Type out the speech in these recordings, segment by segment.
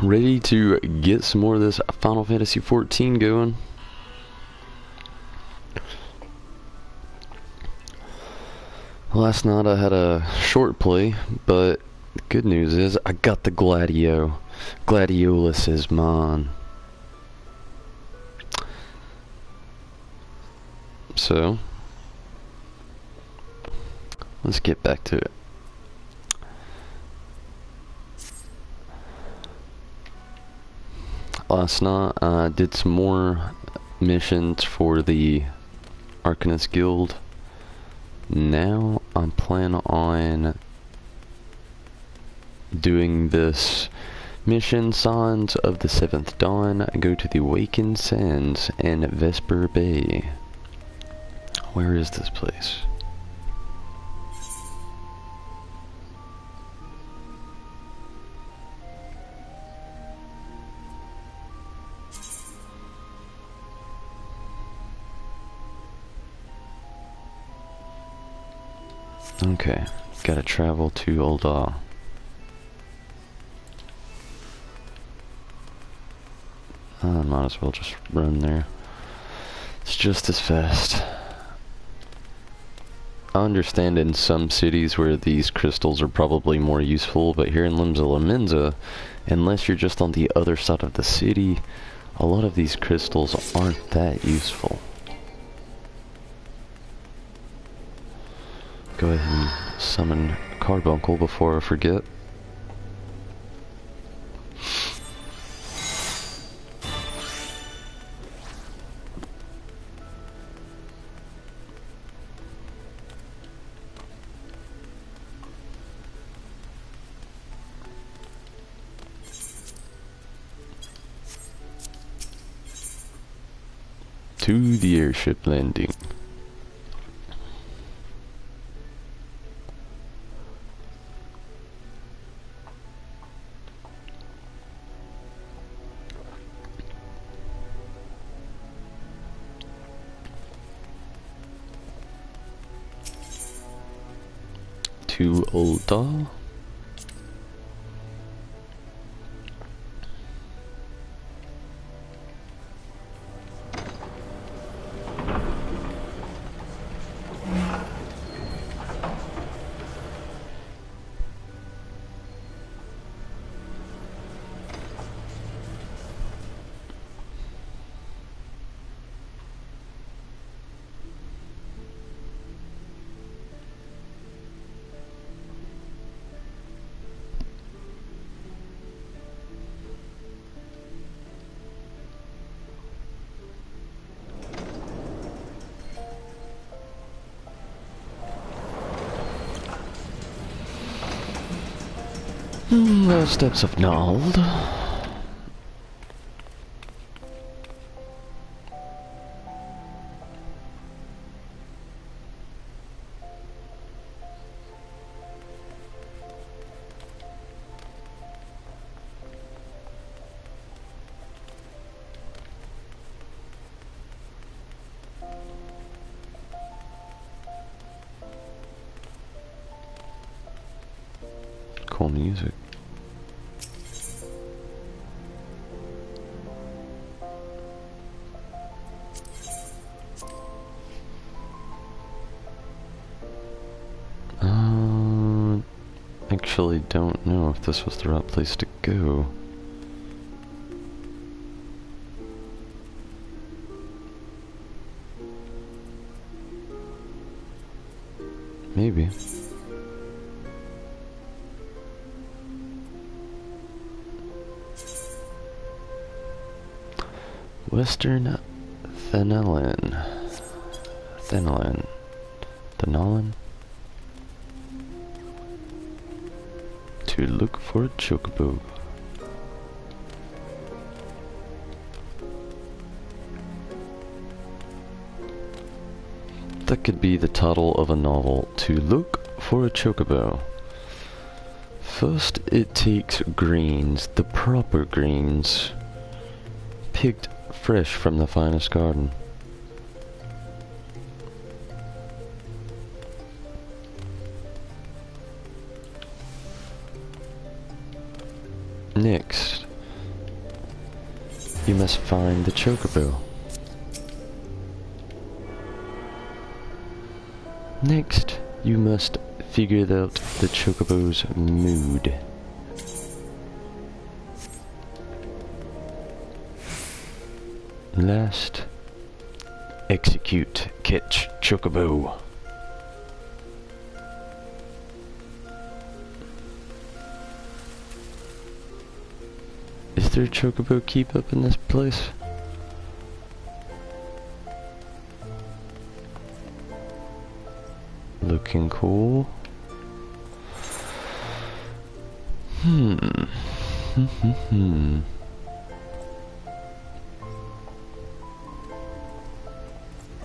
Ready to get some more of this Final Fantasy XIV going. Last night I had a short play, but the good news is I got the Gladio. Gladiolus is mine. So, let's get back to it. Last night I did some more missions for the Arcanist Guild. Now I'm planning on doing this mission, Signs of the Seventh Dawn. Go to the Awakened Sands in Vesper Bay. Where is this place? Okay, gotta travel to Ul'dah. I might as well just run there. It's just as fast. I understand in some cities where these crystals are probably more useful, but here in Limsa Lominsa, unless you're just on the other side of the city, a lot of these crystals aren't that useful. Go ahead and summon Carbuncle before I forget. To the airship landing. To Ul'dah. The steps of Nald. Cool music. Actually don't know if this was the right place to go. Maybe. Western Thenelin. To look for a chocobo. That could be the title of a novel. To look for a chocobo. First it takes greens, the proper greens, picked fresh from the finest garden. Next, you must find the chocobo. Next, you must figure out the chocobo's mood. Last, execute catch chocobo. Is there a chocobo keep up in this place? Looking cool.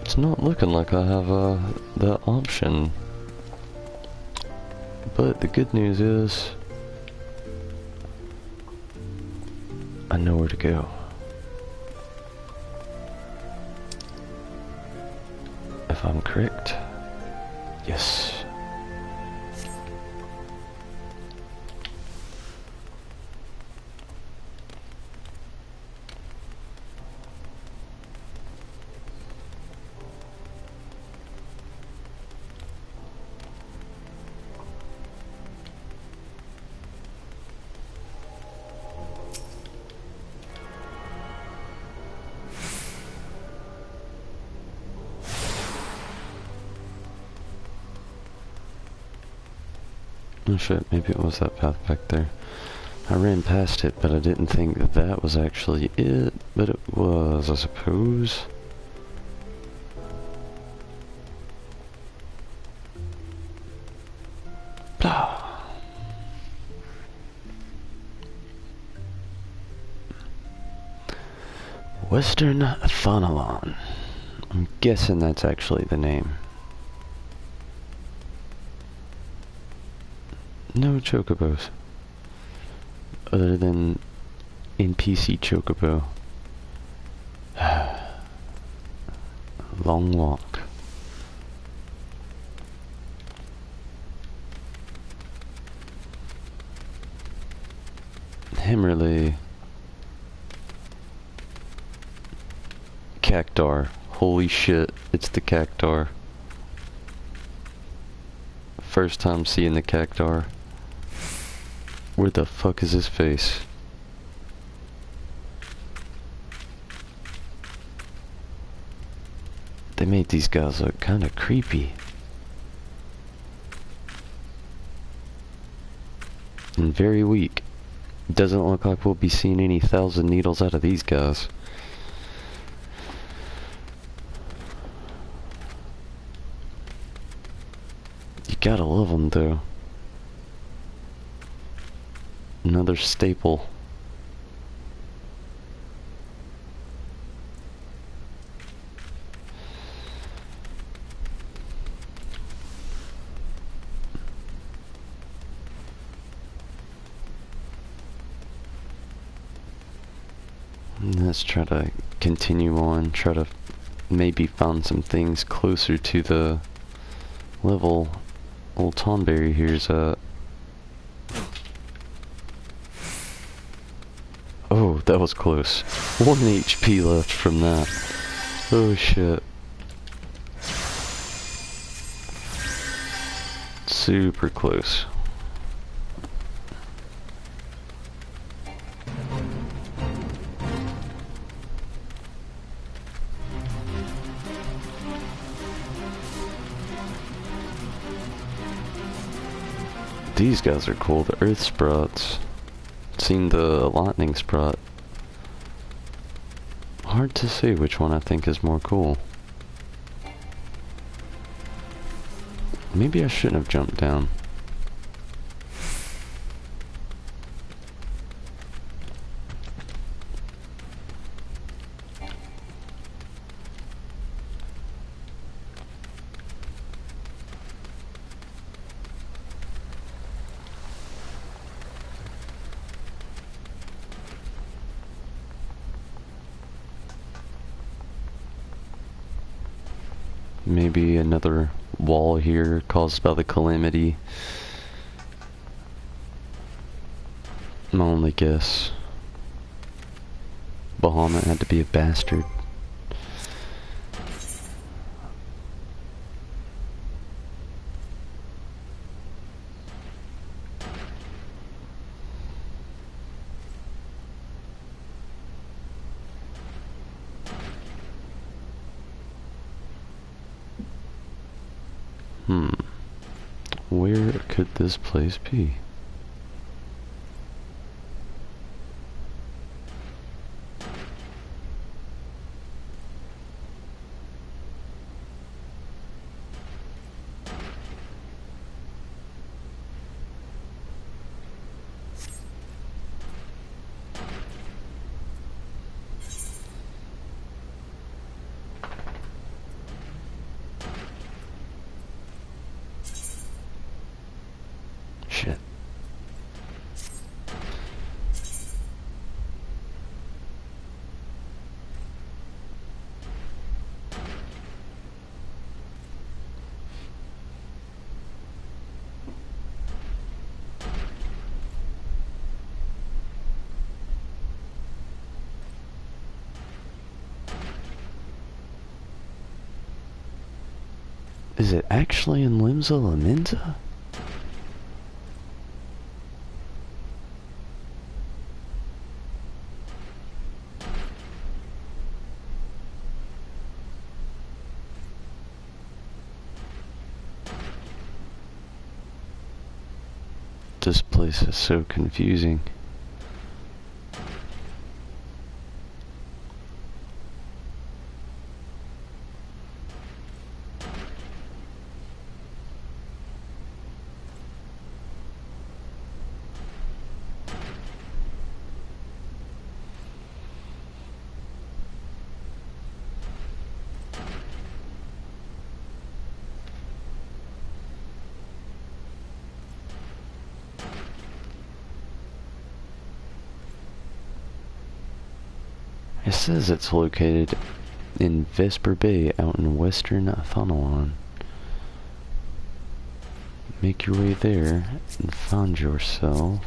It's not looking like I have that option. But the good news is I know where to go. If I'm correct. Yes. Oh shit, maybe it was that path back there. I ran past it, but I didn't think that that was actually it, but it was, I suppose. Blah. Western Thonalon. I'm guessing that's actually the name. No chocobos. Other than NPC chocobo. Long walk. Himmerly. Cactar. Holy shit, it's the Cactar. First time seeing the Cactar. Where the fuck is his face? They made these guys look kinda creepy. And very weak. Doesn't look like we'll be seeing any 1,000 needles out of these guys. You gotta love them though. Another staple. Let's try to continue on, try to maybe find some things closer to the level old Tonberry here's at. Oh, that was close. 1 HP left from that. Oh shit. Super close. These guys are cool, the earth sprouts. Seen the lightning sprout. Hard to say which one I think is more cool. Maybe I shouldn't have jumped down. Maybe another wall here caused by the calamity. My only guess. Bahamut had to be a bastard. Where could this place be? Shit. Is it actually in Limsa Laminza? This place is so confusing. It says it's located in Vesper Bay out in western Thanalan. Make your way there and find yourself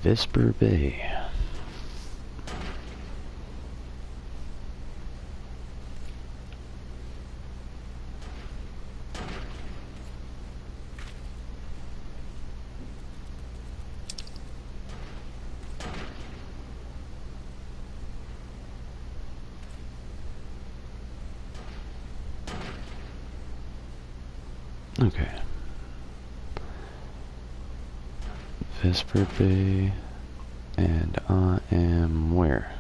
Vesper Bay. Okay. Vesper Bay, and I am where?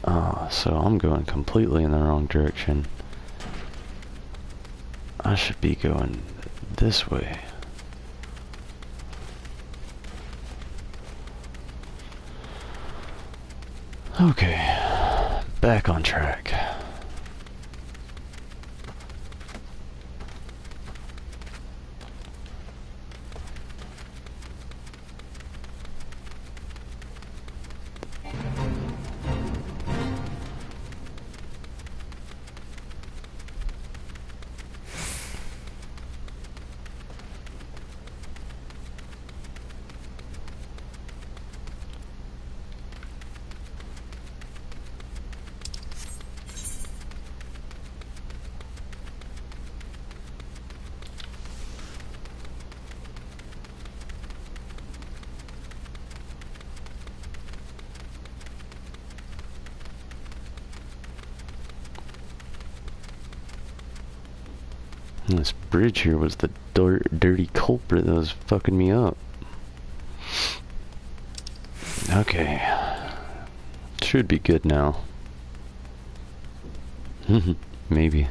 Ah, so I'm going completely in the wrong direction. I should be going this way. Okay, back on track. This bridge here was the dirty culprit that was fucking me up. Okay. Should be good now. Maybe.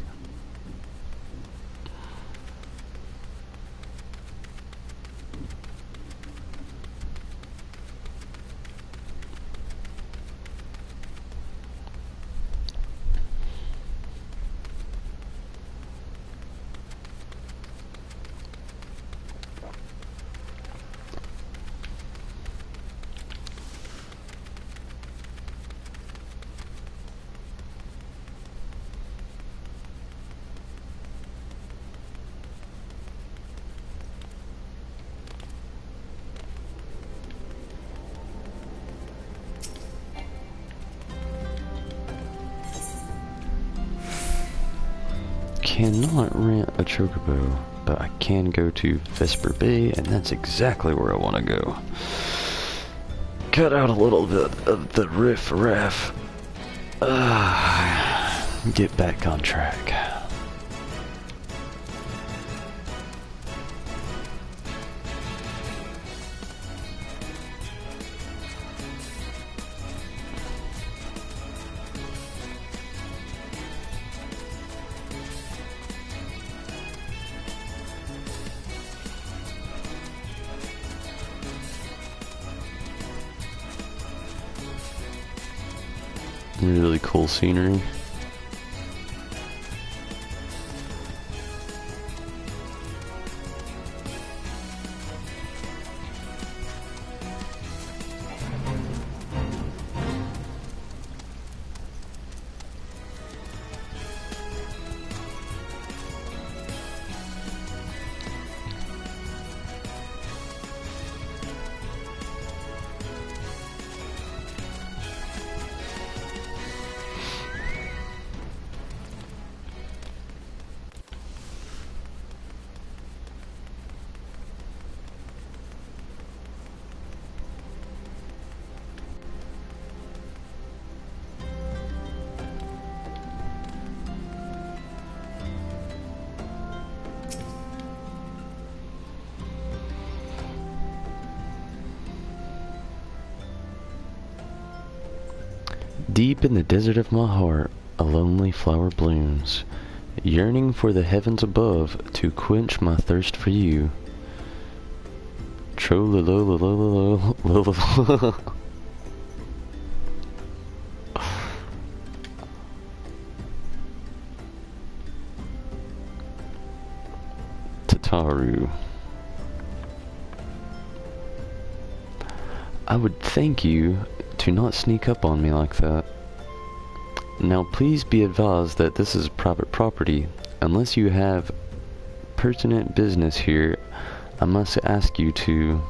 cannot rent a chocobo, but I can go to Vesper Bay, and that's exactly where I want to go. Cut out a little bit of the riff-raff. Get back on track. Really cool scenery. Deep in the desert of my heart, a lonely flower blooms, yearning for the heavens above to quench my thirst for you. Tro-lo-lo-lo-lo-lo-lo-lo. Tataru. I would thank you to not sneak up on me like that. Now please be advised that this is private property. Unless you have pertinent business here, I must ask you to...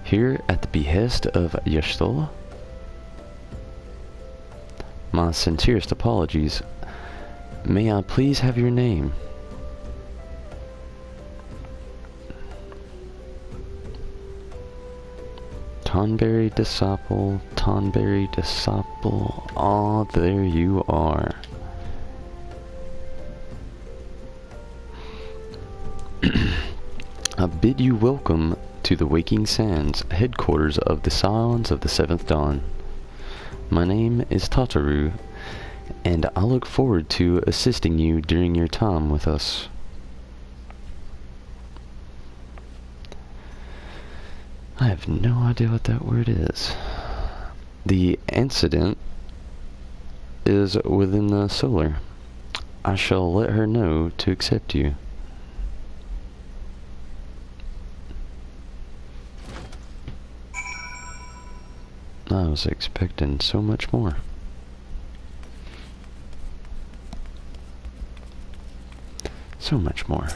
Here at the behest of Yashtola? My sincerest apologies. May I please have your name? Tonberry Disciple, Tonberry Disciple, ah, there you are. I bid you welcome to the Waking Sands, headquarters of the Scions of the Seventh Dawn. My name is Tataru, and I look forward to assisting you during your time with us. I have no idea what that word is. The incident is within the solar. I shall let her know to accept you. I was expecting so much more. So much more.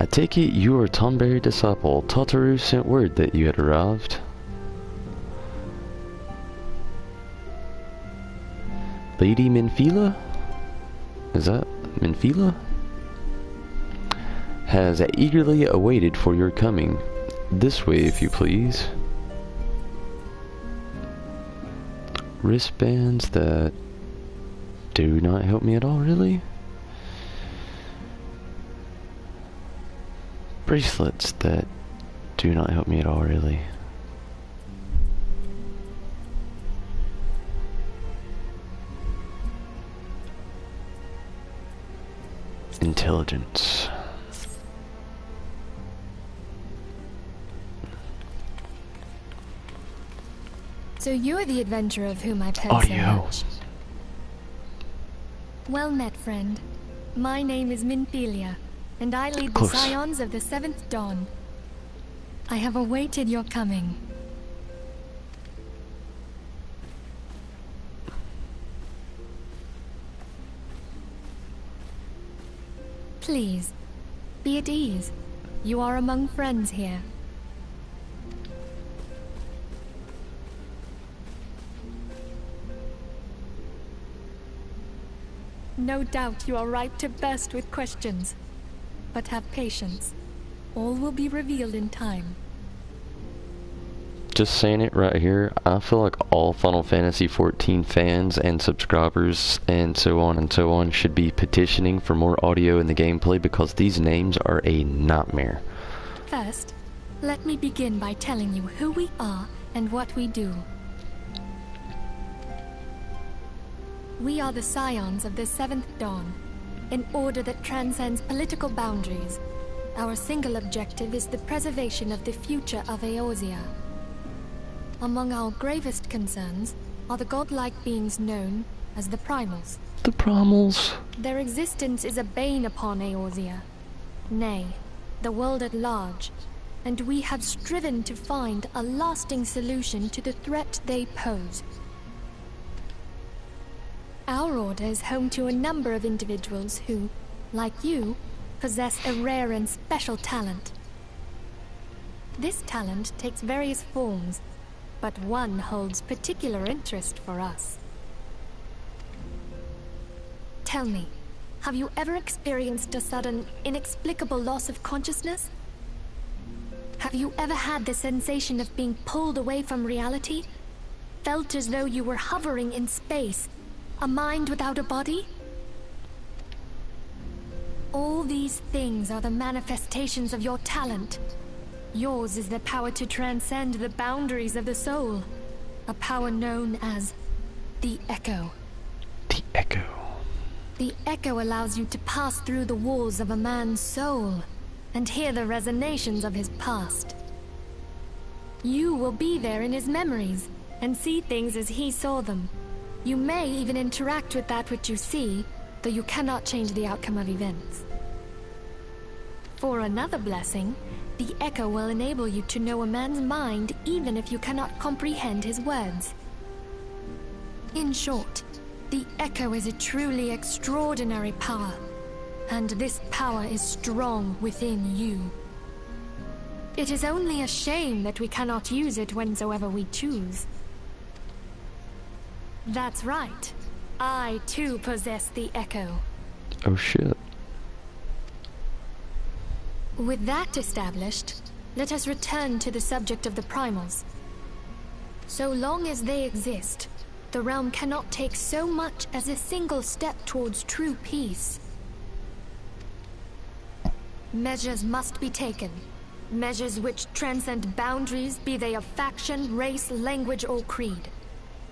I take it you are Tonberry Disciple. Tataru sent word that you had arrived. Lady Minfila? Is that Minfila? Has eagerly awaited for your coming. This way, if you please. Wristbands that do not help me at all, really? Bracelets that do not help me at all, really. Intelligence. So you are the adventurer of whom I've heard so Audio. much. Well met, friend. My name is Minfilia. and I lead the Close. Scions of the Seventh Dawn. I have awaited your coming. Please, be at ease. You are among friends here. No doubt you are ripe to burst with questions. But have patience. All will be revealed in time. Just saying it right here, I feel like all Final Fantasy XIV fans and subscribers and so on should be petitioning for more audio in the gameplay because these names are a nightmare. First, let me begin by telling you who we are and what we do. We are the Scions of the Seventh Dawn, an order that transcends political boundaries. Our single objective is the preservation of the future of Eorzea. Among our gravest concerns are the godlike beings known as the Primals. The Primals. Their existence is a bane upon Eorzea, nay, the world at large, and we have striven to find a lasting solution to the threat they pose. Our order is home to a number of individuals who, like you, possess a rare and special talent. This talent takes various forms, but one holds particular interest for us. Tell me, have you ever experienced a sudden, inexplicable loss of consciousness? Have you ever had the sensation of being pulled away from reality? Felt as though you were hovering in space, a mind without a body? All these things are the manifestations of your talent. Yours is the power to transcend the boundaries of the soul. A power known as the Echo. The Echo. The Echo allows you to pass through the walls of a man's soul and hear the resonations of his past. You will be there in his memories and see things as he saw them. You may even interact with that which you see, though you cannot change the outcome of events. For another blessing, the Echo will enable you to know a man's mind even if you cannot comprehend his words. In short, the Echo is a truly extraordinary power, and this power is strong within you. It is only a shame that we cannot use it whensoever we choose. That's right. I too possess the Echo. Oh shit. With that established, let us return to the subject of the Primals. So long as they exist, the realm cannot take so much as a single step towards true peace. Measures must be taken. Measures which transcend boundaries, be they of faction, race, language, or creed.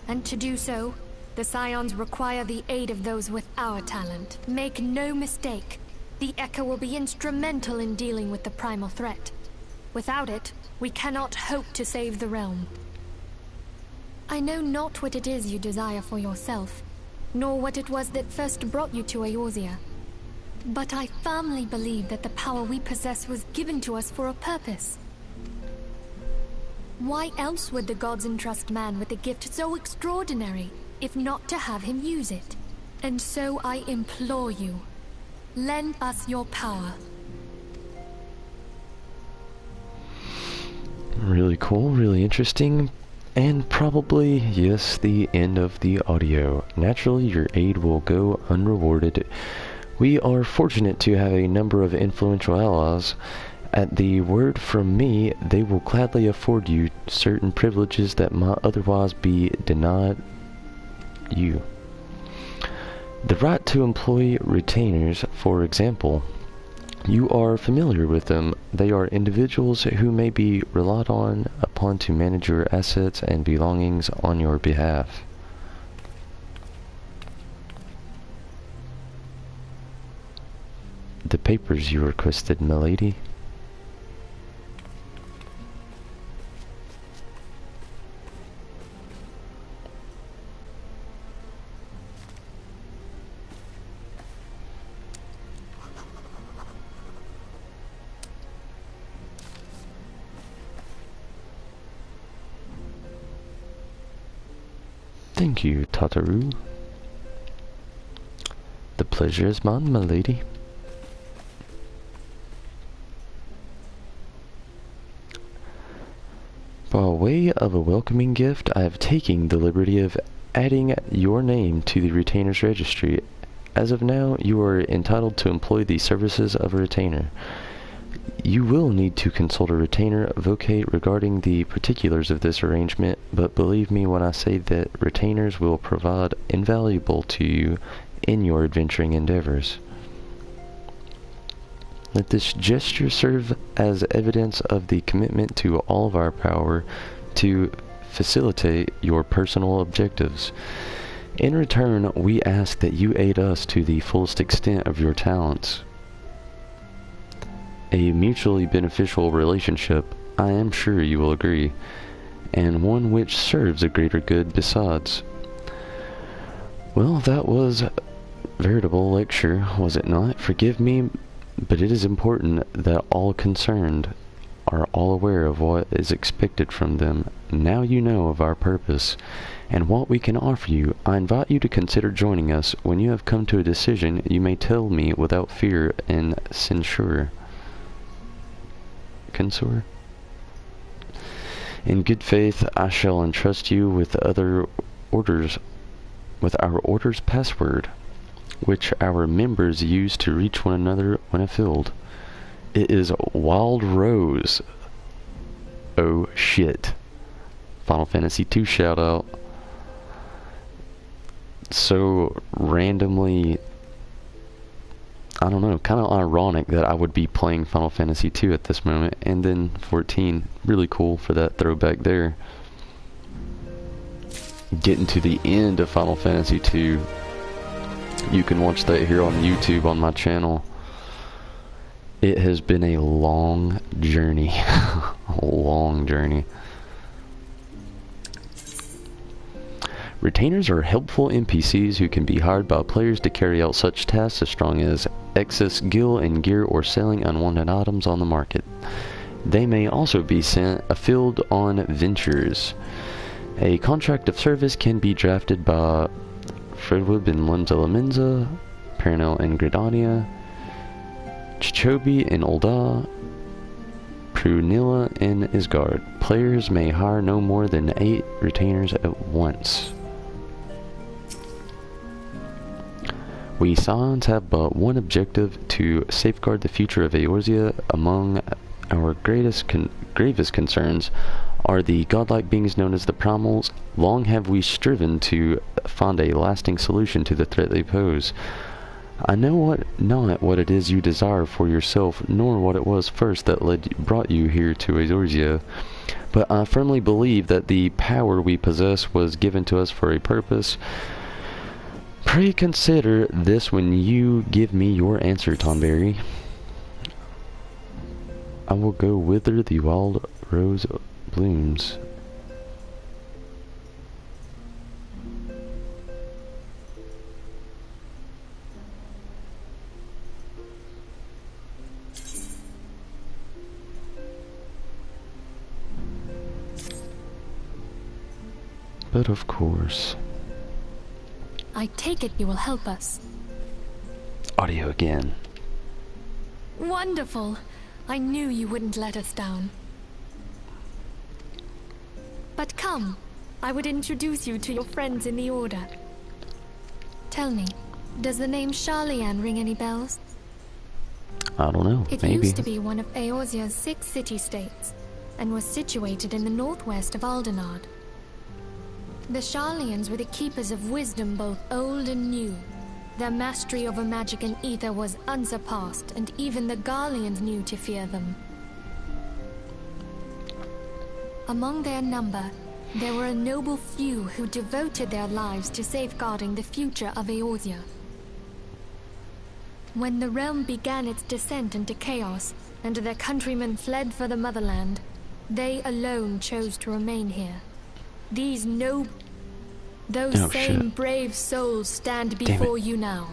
And to do so, the Scions require the aid of those with our talent. Make no mistake, the Echo will be instrumental in dealing with the primal threat. Without it, we cannot hope to save the realm. I know not what it is you desire for yourself, nor what it was that first brought you to Eorzea. But I firmly believe that the power we possess was given to us for a purpose. Why else would the gods entrust man with a gift so extraordinary, if not to have him use it? And so I implore you, lend us your power. Really cool, really interesting, and probably, yes, the end of the audio. Naturally, your aid will go unrewarded. We are fortunate to have a number of influential allies. At the word from me, they will gladly afford you certain privileges that might otherwise be denied you. The right to employ retainers, for example. You are familiar with them. They are individuals who may be relied upon to manage your assets and belongings on your behalf. The papers you requested, milady. Thank you, Tataru. The pleasure is mine, my lady. By way of a welcoming gift, I have taken the liberty of adding your name to the retainer's registry. As of now, you are entitled to employ the services of a retainer. You will need to consult a retainer vocate regarding the particulars of this arrangement, but believe me when I say that retainers will provide invaluable to you in your adventuring endeavors. Let this gesture serve as evidence of the commitment to all of our power to facilitate your personal objectives. In return, we ask that you aid us to the fullest extent of your talents. A mutually beneficial relationship, I am sure you will agree, and one which serves a greater good besides. Well, that was a veritable lecture, was it not? Forgive me, but it is important that all concerned are all aware of what is expected from them. Now you know of our purpose and what we can offer you. I invite you to consider joining us. When you have come to a decision, you may tell me without fear and censure. In good faith, I shall entrust you with our order's password, which our members use to reach one another when filled. It is Wild Rose. Oh shit. Final Fantasy II shout out. So randomly, I don't know, kind of ironic that I would be playing Final Fantasy II at this moment, and then 14. Really cool for that throwback there. Getting to the end of Final Fantasy II. You can watch that here on YouTube on my channel. It has been a long journey. A long journey. Retainers are helpful NPCs who can be hired by players to carry out such tasks as strong as excess gil and gear or selling unwanted items on the market. They may also be sent afield on ventures. A contract of service can be drafted by Fredwood in Lenza, Pernell in Gridania, Chichobi in Ul'dah, Prunilla in Isgard. Players may hire no more than 8 retainers at once. We Scions have but one objective: to safeguard the future of Eorzea. Among our gravest concerns are the godlike beings known as the Primals. Long have we striven to find a lasting solution to the threat they pose. I know not what it is you desire for yourself, nor what it was first that brought you here to Eorzea, but I firmly believe that the power we possess was given to us for a purpose. Pray consider this when you give me your answer, Tonberry. I will go whither the wild rose blooms. But of course. I take it you will help us. Audio again. Wonderful! I knew you wouldn't let us down. But come, I would introduce you to your friends in the Order. Tell me, does the name Sharlayan ring any bells? I don't know, It maybe. used to be one of Eorzea's 6 city-states, and was situated in the northwest of Aldenard. The Sharlayans were the keepers of wisdom, both old and new. Their mastery over magic and ether was unsurpassed, and even the Garleans knew to fear them. Among their number, there were a noble few who devoted their lives to safeguarding the future of Eorzea. When the realm began its descent into chaos, and their countrymen fled for the motherland, they alone chose to remain here. Those same brave souls stand before you now.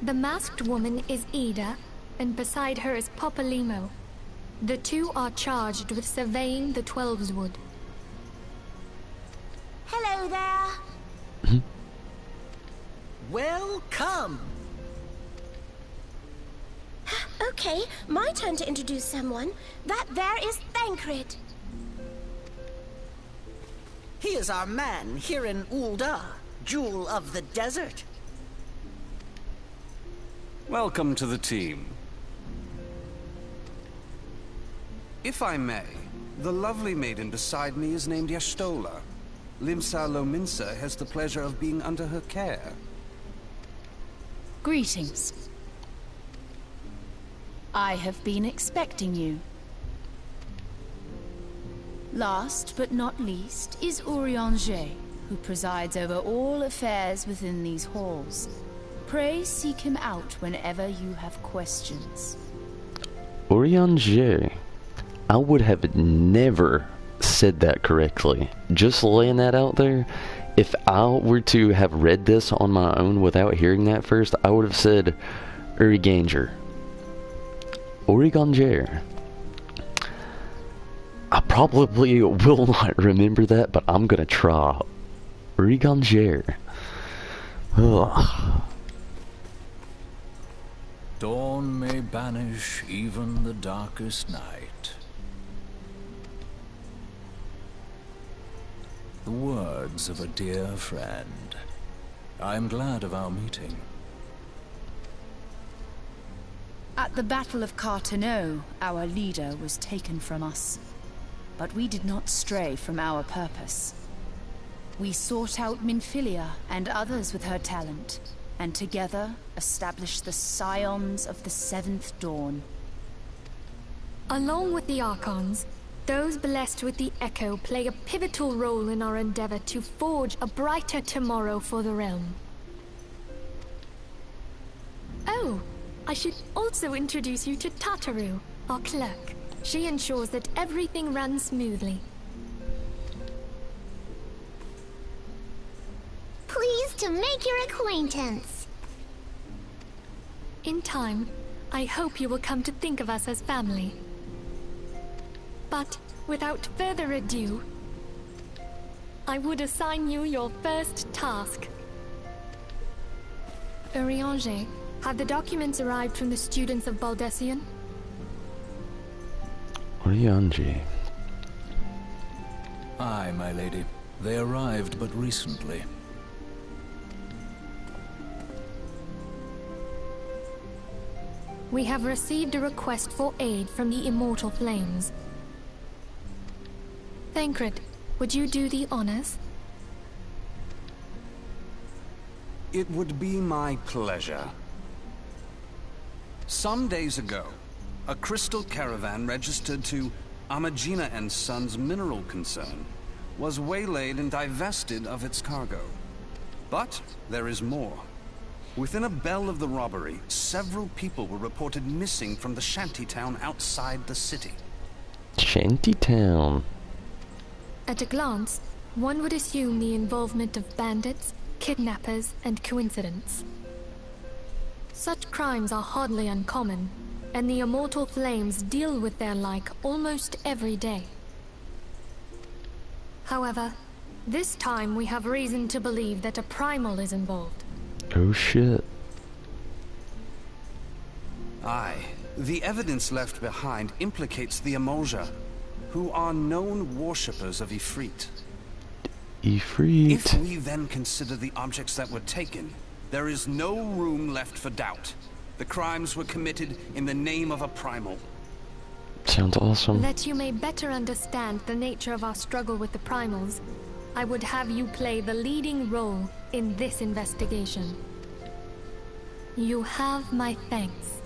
The masked woman is Ida, and beside her is Popalimo. The two are charged with surveying the Twelveswood. Hello there. Welcome. Okay, my turn to introduce someone. That there is Thancred. He is our man here in Ul'dah, Jewel of the Desert. Welcome to the team. If I may, the lovely maiden beside me is named Y'shtola. Limsa Lominsa has the pleasure of being under her care. Greetings. I have been expecting you. Last but not least is Urianger, who presides over all affairs within these halls. Pray seek him out whenever you have questions. Urianger. I would have never said that correctly. Just laying that out there. If I were to have read this on my own without hearing that first, I would have said Uriganger. Uriganger. I probably will not remember that, but I'm gonna try. Uriganger. Ugh. Dawn may banish even the darkest night. The words of a dear friend. I'm glad of our meeting. At the Battle of Carteneau, our leader was taken from us. But we did not stray from our purpose. We sought out Minfilia and others with her talent, and together established the Scions of the Seventh Dawn. Along with the Archons, those blessed with the Echo play a pivotal role in our endeavor to forge a brighter tomorrow for the realm. Oh, I should also introduce you to Tataru, our clerk. She ensures that everything runs smoothly. Pleased to make your acquaintance. In time, I hope you will come to think of us as family. But without further ado, I would assign you your first task. Urianger, have the documents arrived from the students of Baldessian? Urianger. Aye, my lady. They arrived but recently. We have received a request for aid from the Immortal Flames. Thancred, would you do the honors? It would be my pleasure. Some days ago, a crystal caravan registered to Amagina and Sons Mineral Concern was waylaid and divested of its cargo. But there is more. Within a bell of the robbery, several people were reported missing from the shantytown outside the city. Shantytown. At a glance, one would assume the involvement of bandits, kidnappers, and coincidence. Such crimes are hardly uncommon, and the Immortal Flames deal with their like almost every day. However, this time we have reason to believe that a primal is involved. Oh shit. Aye. The evidence left behind implicates the Amoja, who are known worshippers of Ifrit. Ifrit. If we then consider the objects that were taken, there is no room left for doubt. The crimes were committed in the name of a primal. Sounds awesome. That you may better understand the nature of our struggle with the primals, I would have you play the leading role in this investigation. You have my thanks.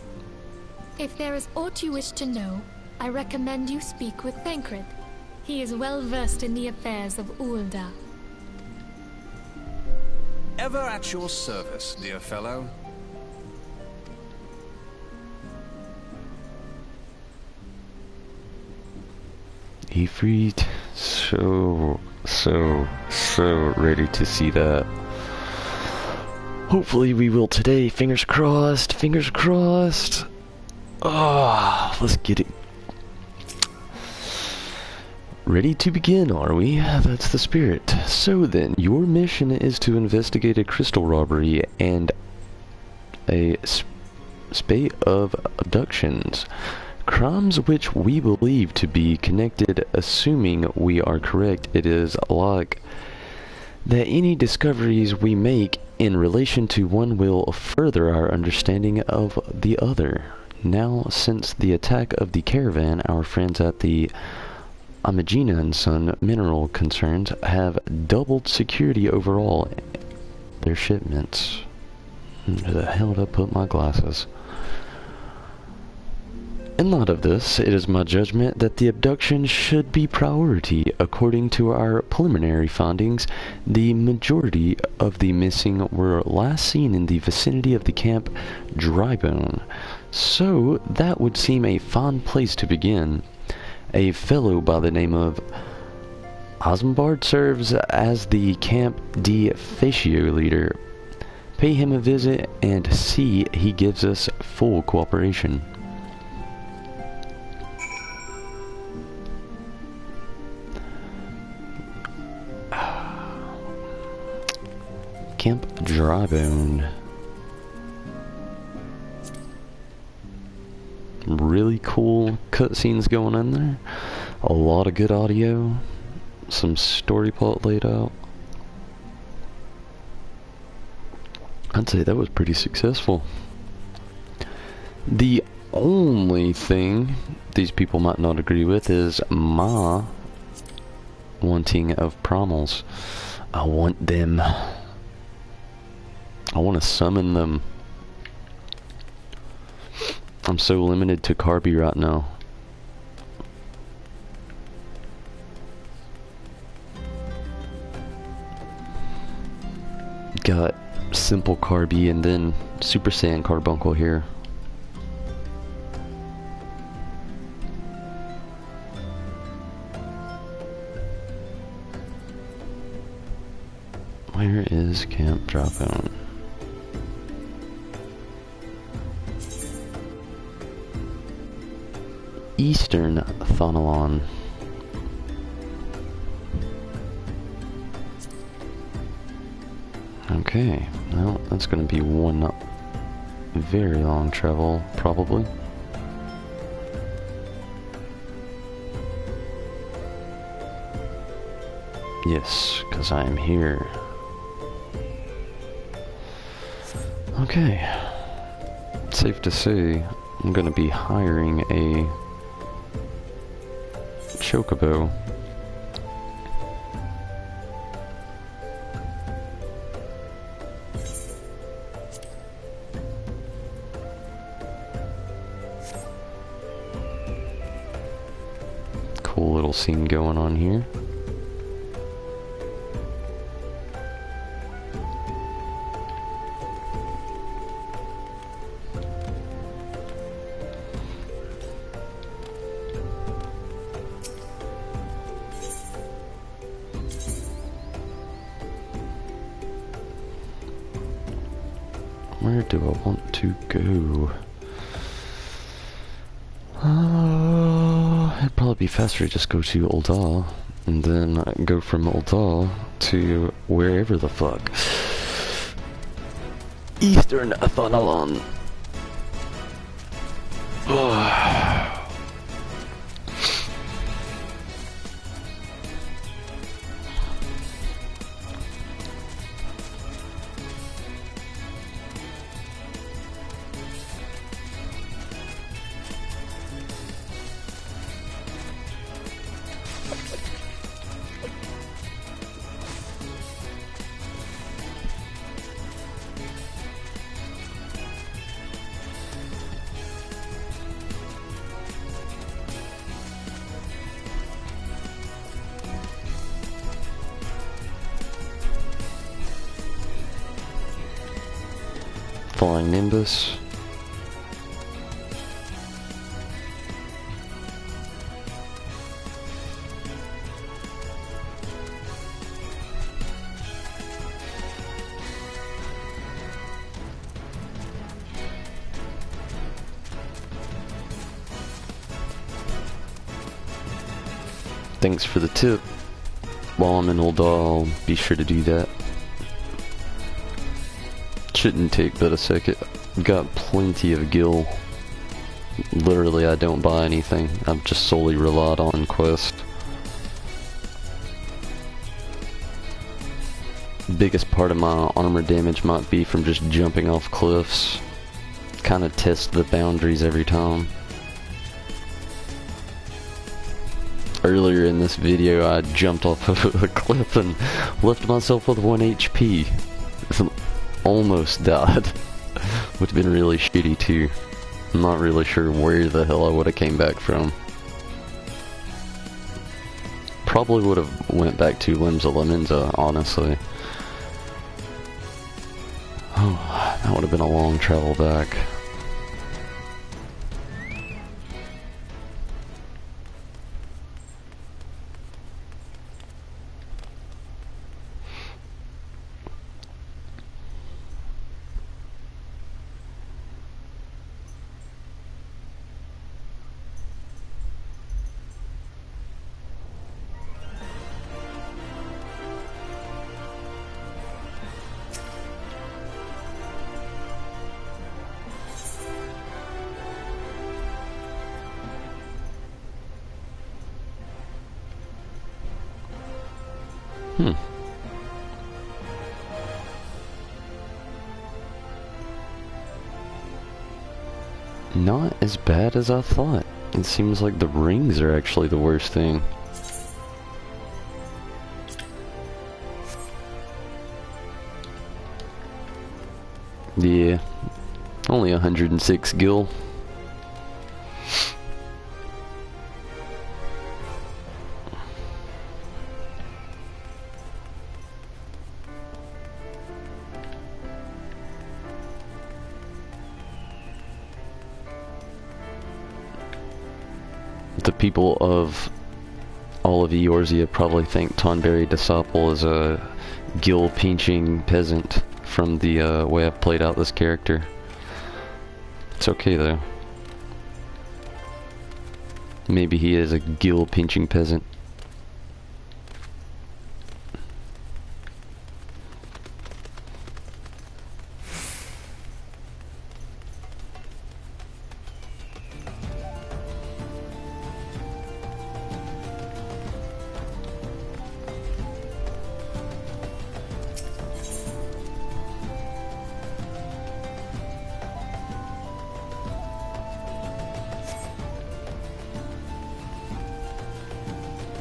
If there is aught you wish to know, I recommend you speak with Thancred. He is well versed in the affairs of Ul'dah. Ever at your service, dear fellow. Ifrit. So ready to see that. Hopefully we will today. Fingers crossed. Fingers crossed. Ah, let's get it. Ready to begin, are we? That's the spirit. So then, your mission is to investigate a crystal robbery and a spate of abductions. Crimes which we believe to be connected. Assuming we are correct, it is like that any discoveries we make in relation to one will further our understanding of the other. Now, since the attack of the caravan, our friends at the Amagina and Son mineral concerns have doubled security over all their shipments. Where the hell did I put my glasses? In light of this, it is my judgment that the abduction should be priority. According to our preliminary findings, the majority of the missing were last seen in the vicinity of the camp Drybone. So, that would seem a fine place to begin. A fellow by the name of Osmbard serves as the Camp de Facio leader. Pay him a visit and see he gives us full cooperation. Camp Drybone. Really cool cutscenes going in there. A lot of good audio. Some story plot laid out. I'd say that was pretty successful. The only thing these people might not agree with is my wanting of primals. I want them. I want to summon them. I'm so limited to Carby right now. Got simple Carby and then Super Saiyan Carbuncle here. Where is Camp Drybone? Eastern Thonalon. Okay, well, that's going to be one very long travel, probably. Yes, because I am here. Okay. Safe to say, I'm going to be hiring a chocobo. Cool little scene going on here. Where do I want to go? It'd probably be faster to just go to Ul'dah, and then go from Ul'dah to wherever the fuck. Eastern Thonalon. Flying Nimbus. thanks for the tip. While I'm in Ul'dah, I'll be sure to do that. Shouldn't take but a second. Got plenty of gil. Literally, I don't buy anything. I've just solely relied on quest. Biggest part of my armor damage might be from just jumping off cliffs. Kind of test the boundaries every time. Earlier in this video, I jumped off of a cliff and left myself with 1 HP. Almost died. Would have been really shitty too. I'm not really sure where the hell I would have came back from. Probably would have went back to Limsa Lominsa, honestly. Oh, that would have been a long travel back. Not as bad as I thought. It seems like the rings are actually the worst thing. Yeah, only 106 gil. The people of all of Eorzea probably think Tonberry Disciple is a gil-pinching peasant from the way I've played out this character. It's okay though. Maybe he is a gil-pinching peasant.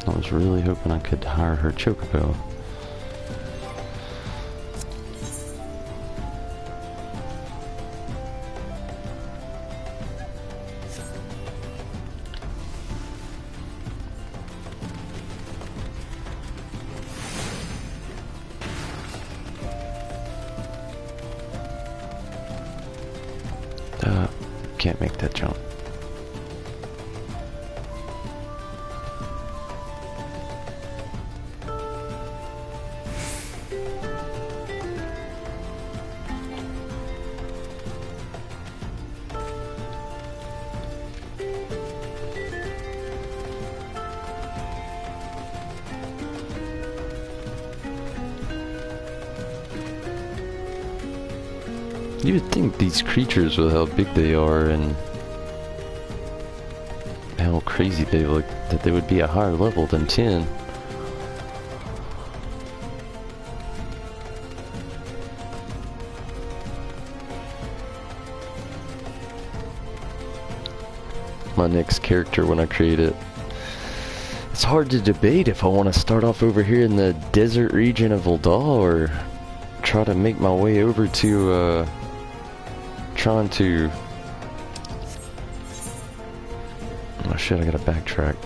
I was really hoping I could hire her chocobo. Can't make that jump. You would think these creatures, with how big they are and how crazy they look, that they would be a higher level than 10. My next character when I create it. It's hard to debate if I want to start off over here in the desert region of Ul'dah or try to make my way over to trying to... Oh shit, I gotta backtrack.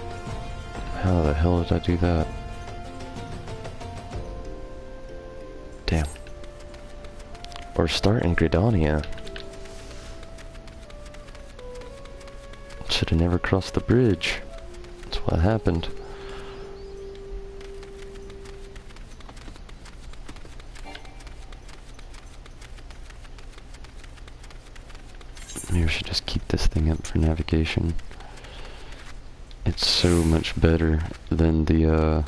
How the hell did I do that? Damn. Or start in Gridania. Should have never crossed the bridge. That's what happened. Maybe I should just keep this thing up for navigation. It's so much better than the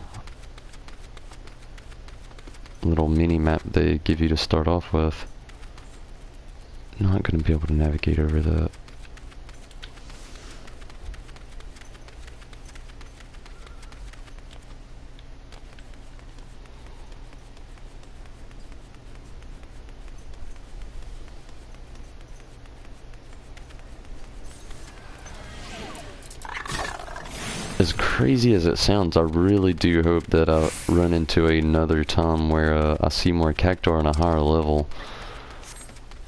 little mini map they give you to start off with. Not gonna be able to navigate over that. As crazy as it sounds, I really do hope that I run into another time where I see more Cactuar on a higher level.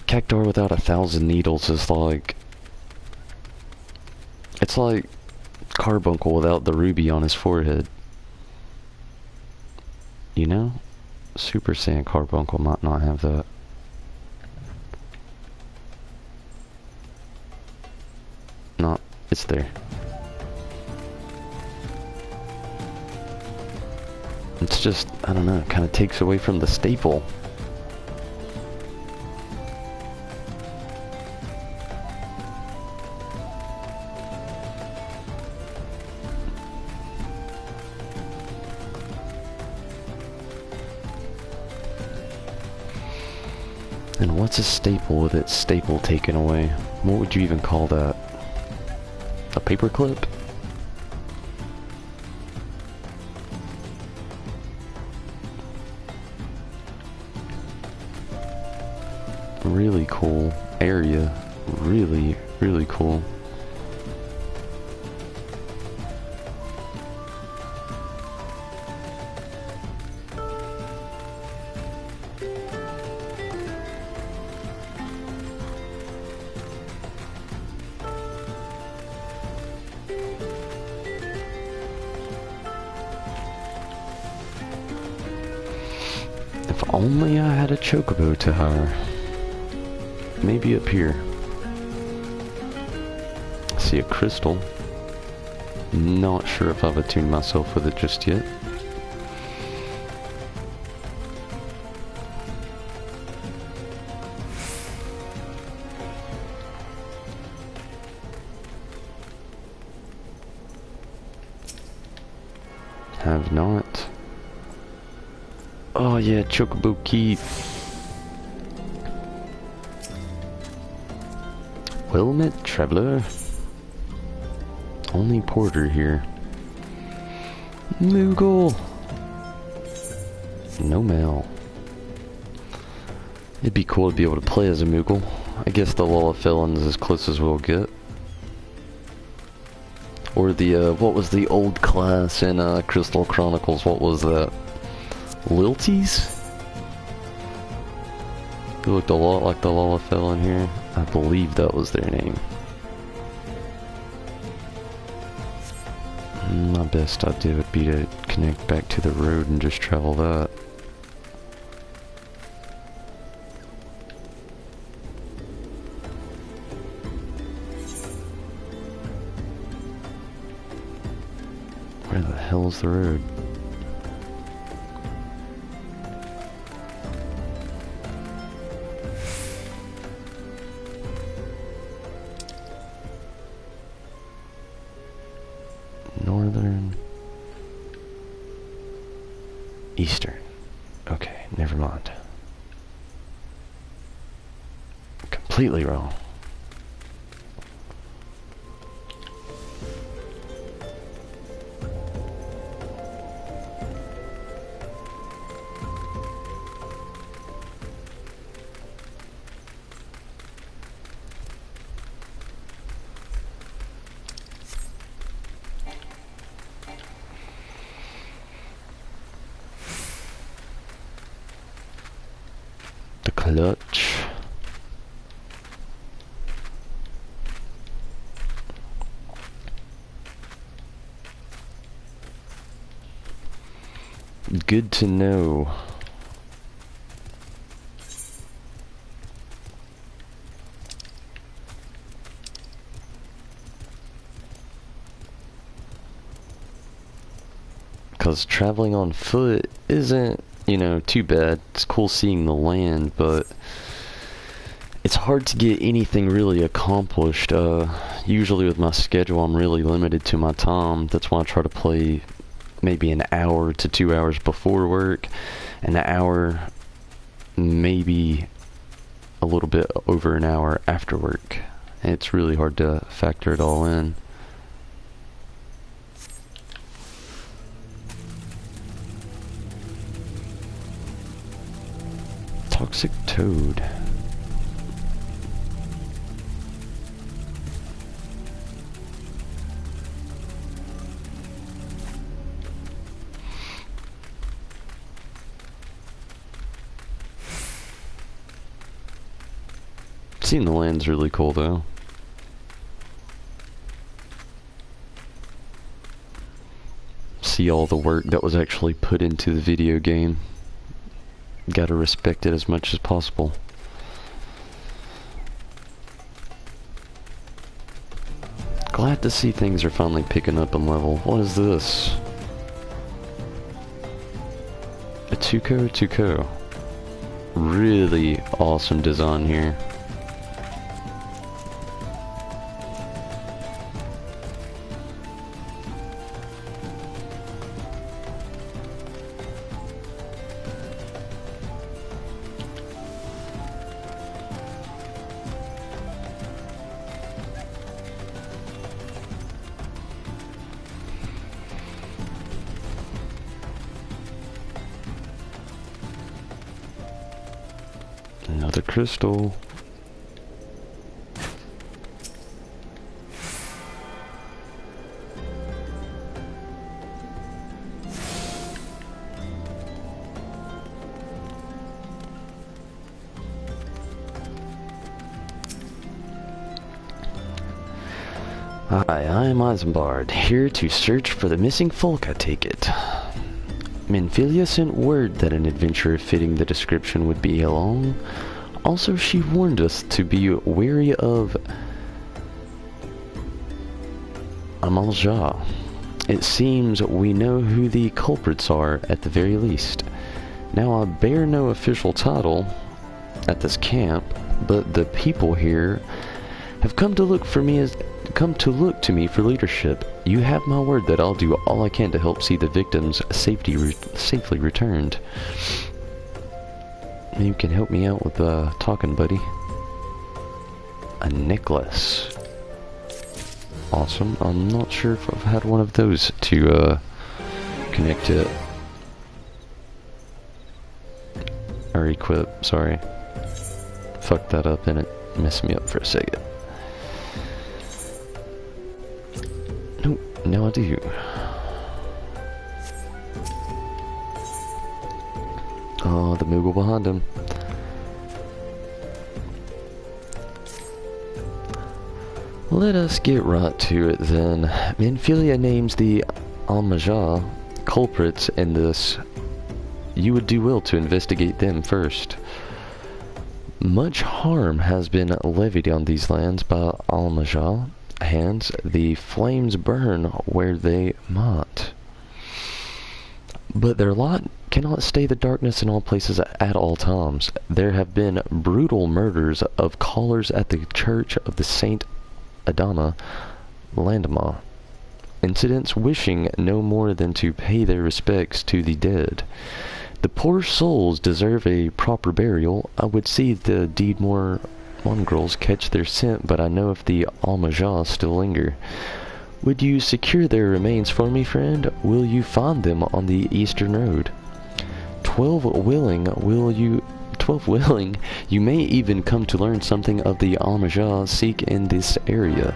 Cactuar without 1,000 needles is like... It's like Carbuncle without the ruby on his forehead. You know? Super Saiyan Carbuncle might not have that. No, it's there. It's just, I don't know, it kind of takes away from the staple. And what's a staple with its staple taken away? What would you even call that? A paperclip? Really cool area. Really, really cool. If only I had a chocobo to hire. Maybe up here. I see a crystal. Not sure if I've attuned myself with it just yet. Have not. Oh yeah, chocobo key. Well met, traveler. Only porter here. Moogle. No mail. It'd be cool to be able to play as a Moogle. I guess the Lullafelon is as close as we'll get. Or the, what was the old class in Crystal Chronicles? What was that? Lilties? They looked a lot like the Lullafelon here. I believe that was their name. My best idea would be to connect back to the road and just travel that. Where the hell is the road? Northern, Eastern. Okay, never mind. Completely wrong. Clutch. Good to know. Because traveling on foot isn't, you know, too bad. It's cool seeing the land, but it's hard to get anything really accomplished. Usually with my schedule, I'm really limited to my time. That's why I try to play maybe an hour to 2 hours before work, and an hour, maybe a little bit over an hour after work. And it's really hard to factor it all in. Toxic toad. Seeing the land's really cool though. See all the work that was actually put into the video game. Gotta respect it as much as possible. Glad to see things are finally picking up in level. What is this? A Tuco. Really awesome design here. Another crystal. Hi, I'm Isambard, here to search for the missing folk, I take it. Minfilia sent word that an adventurer fitting the description would be along. Also, she warned us to be wary of Amalja. It seems we know who the culprits are at the very least. Now, I bear no official title at this camp, but the people here have come to look to me for leadership. You have my word that I'll do all I can to help see the victims safely returned. You can help me out with talking, buddy. A necklace. Awesome. I'm not sure if I've had one of those to connect to or equip. Sorry. Fucked that up and it messed me up for a second. Nope, now I do. Oh, the Moogle behind him. Let us get right to it then. Minfilia names the Almaja culprits in this. You would do well to investigate them first. Much harm has been levied on these lands by Almaja hands. The flames burn where they might, but their lot cannot stay the darkness in all places at all times. There have been brutal murders of callers at the Church of the Saint Adama Landama. Incidents wishing no more than to pay their respects to the dead. The poor souls deserve a proper burial. I would see the deed more mongrels catch their scent, but I know if the Almaja still linger. Would you secure their remains for me, friend? Will you find them on the eastern road? 12 willing, you may even come to learn something of the Almaja seek in this area.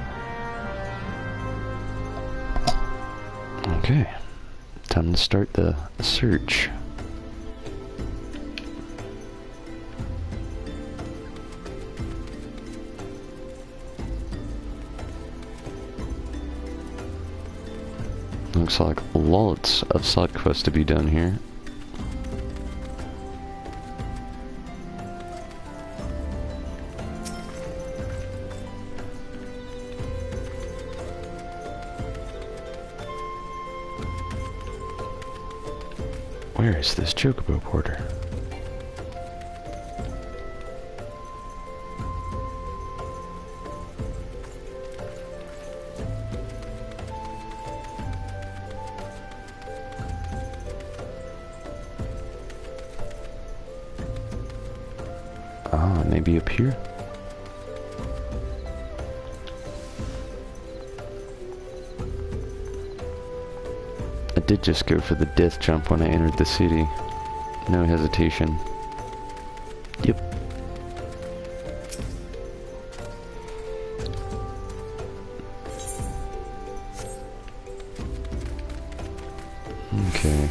Okay, time to start the search. Looks like lots of side quests to be done here. Where is this chocobo porter? Ah, maybe up here? I did just go for the death jump when I entered the city. No hesitation. Yep. Okay.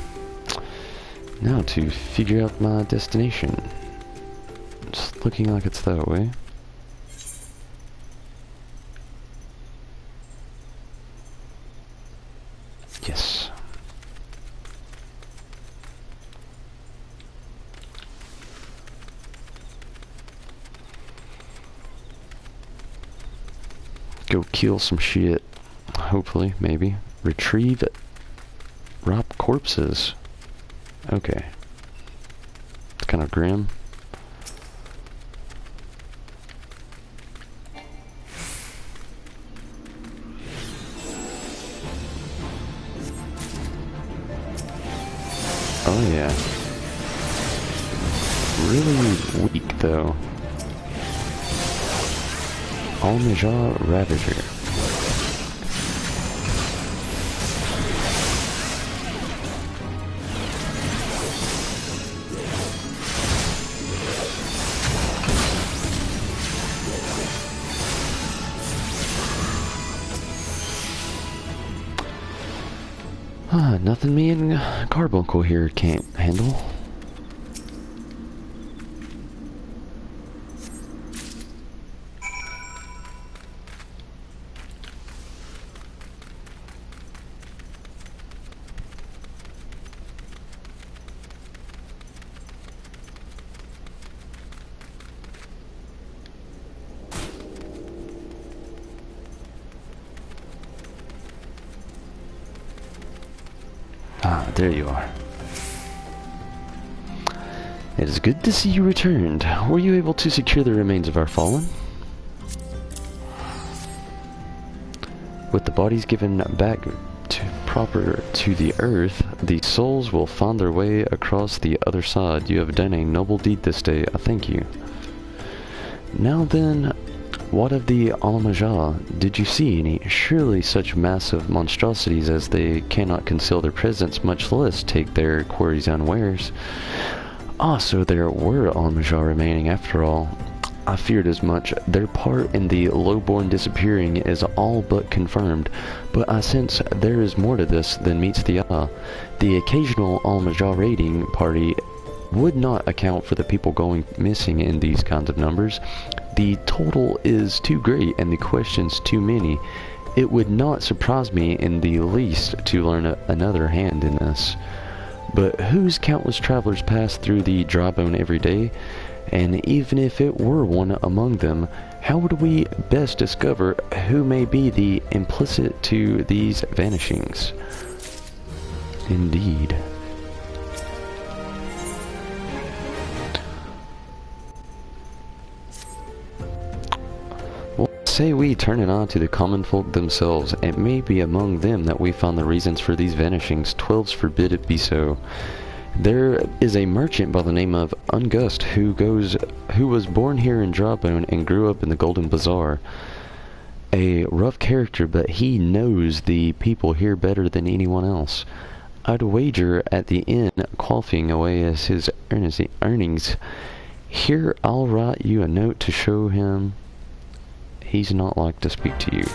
Now to figure out my destination. It's looking like it's that way. Yes. Go kill some shit. Hopefully, maybe. Retrieve rot corpses. Okay. It's kind of grim. Oh yeah. Really weak though. Almajar Ravager. Nothing me and Carbuncle here can't handle. Ah, there you are. It is good to see you returned. Were you able to secure the remains of our fallen? With the bodies given back proper to the earth, the souls will find their way across the other side. You have done a noble deed this day. I thank you. Now then, what of the Almajar? Did you see any? Surely such massive monstrosities as they cannot conceal their presence, much less take their quarries unawares. Ah, so there were Almajar remaining after all. I feared as much. Their part in the lowborn disappearing is all but confirmed, but I sense there is more to this than meets the eye. The occasional Almajar raiding party would not account for the people going missing in these kinds of numbers. The total is too great and the questions too many. It would not surprise me in the least to learn another hand in this. But whose countless travelers pass through the dry bone every day? And even if it were one among them, how would we best discover who may be the implicit to these vanishings? Indeed. Say we turn it on to the common folk themselves. It may be among them that we find the reasons for these vanishings. 12s forbid it be so. There is a merchant by the name of Ungust who was born here in Drawbone and grew up in the Golden Bazaar. A rough character, but he knows the people here better than anyone else. I'd wager at the inn, quaffing away as his earnings. Here, I'll write you a note to show him he's not like to speak to you.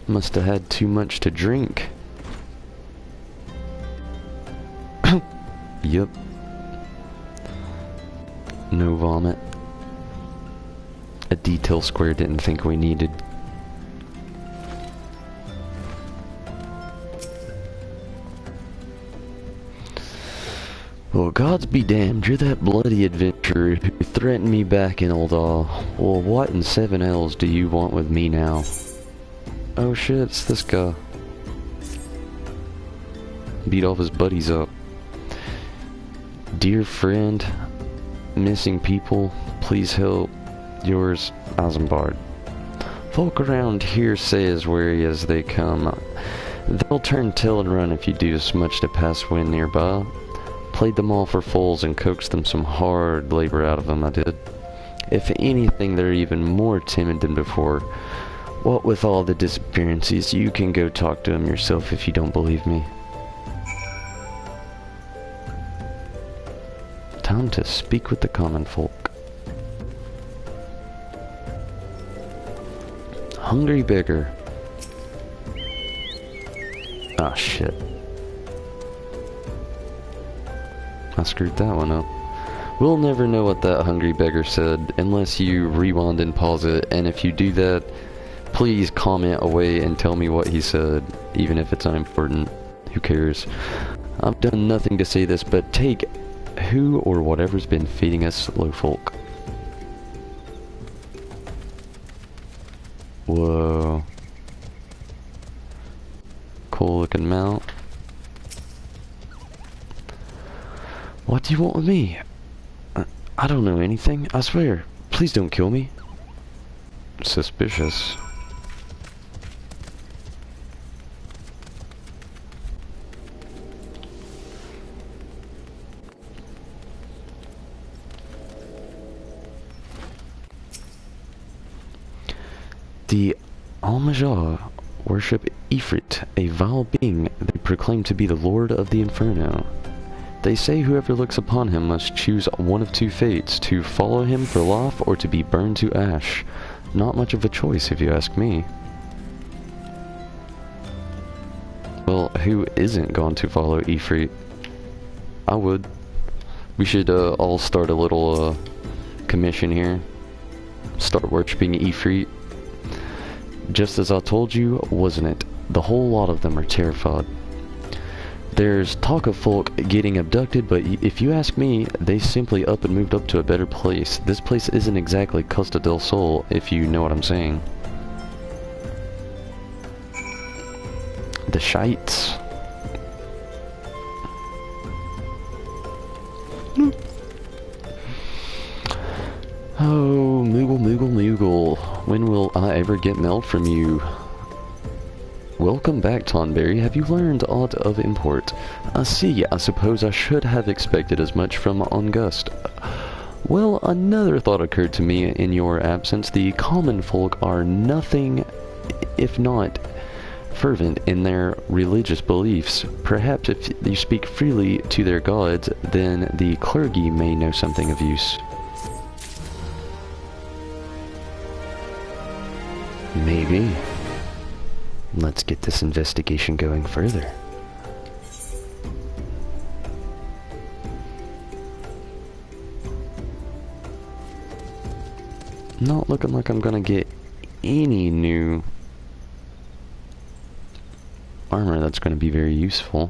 Must have had too much to drink. Yep. No vomit. A detail square didn't think we needed. Well, gods be damned, you're that bloody adventurer who threatened me back in Uldahl. Well, what in 7 L's do you want with me now? Oh shit, it's this guy. Beat all his buddies up. Dear friend, missing people, please help. Yours, Isambard. Folk around here say as wary as they come. They'll turn tail and run if you do as much to pass wind nearby. Played them all for fools and coaxed them some hard labor out of them, I did. If anything, they're even more timid than before. What with all the disappearances, you can go talk to them yourself if you don't believe me. Time to speak with the common folk. Hungry beggar. Ah, shit. I screwed that one up. We'll never know what that hungry beggar said unless you rewind and pause it, and if you do that, please comment away and tell me what he said, even if it's unimportant. Who cares? I've done nothing to say this, but take who or whatever's been feeding us low folk. Whoa. Cool looking mount. What do you want with me? I don't know anything, I swear. Please don't kill me. Suspicious. The Almajar worship Ifrit, a vile being they proclaim to be the Lord of the Inferno. They say whoever looks upon him must choose one of two fates, to follow him for life or to be burned to ash. Not much of a choice if you ask me. Well, who isn't going to follow Ifrit? I would. We should all start a little commission here. Start worshipping Ifrit. Just as I told you, wasn't it? The whole lot of them are terrified. There's talk of folk getting abducted, but if you ask me, they simply up and moved up to a better place. This place isn't exactly Costa del Sol, if you know what I'm saying. The shites. Oh, Moogle, Moogle, Moogle. When will I ever get mail from you? Welcome back, Tonberry. Have you learned aught of import? I see. I suppose I should have expected as much from August. Well, another thought occurred to me in your absence. The common folk are nothing if not fervent in their religious beliefs. Perhaps if you speak freely to their gods, then the clergy may know something of use. Maybe. Let's get this investigation going further. Not looking like I'm gonna get any new armor that's gonna be very useful,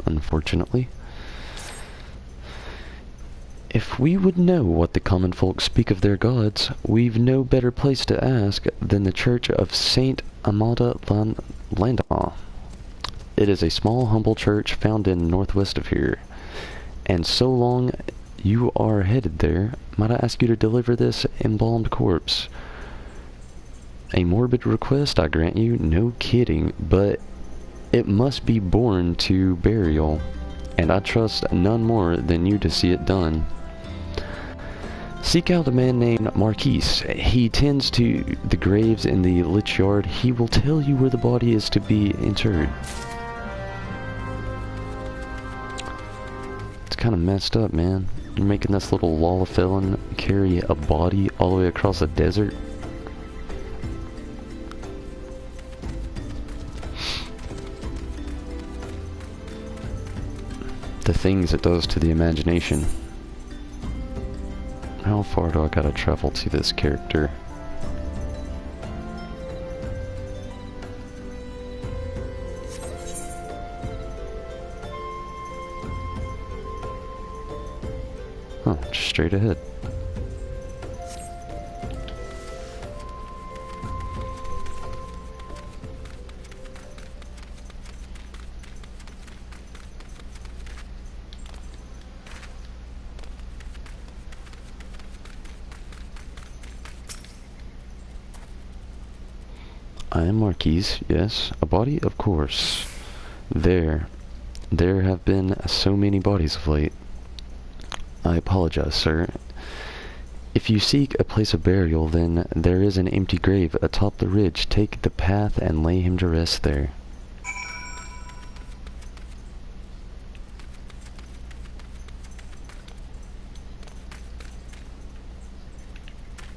unfortunately. If we would know what the common folk speak of their gods, we've no better place to ask than the Church of Saint Amada Landau. It is a small, humble church found in northwest of here. And so long you are headed there, might I ask you to deliver this embalmed corpse? A morbid request, I grant you, no kidding, but it must be borne to burial, and I trust none more than you to see it done. Seek out a man named Marquise. He tends to the graves in the lich yard. He will tell you where the body is to be interred. It's kind of messed up, man. You're making this little Lalafellan carry a body all the way across the desert. The things it does to the imagination. How far do I gotta travel to this character? Huh, just straight ahead. I am Marquise, yes. A body, of course. There have been so many bodies of late. I apologize, sir. If you seek a place of burial, then there is an empty grave atop the ridge. Take the path and lay him to rest there.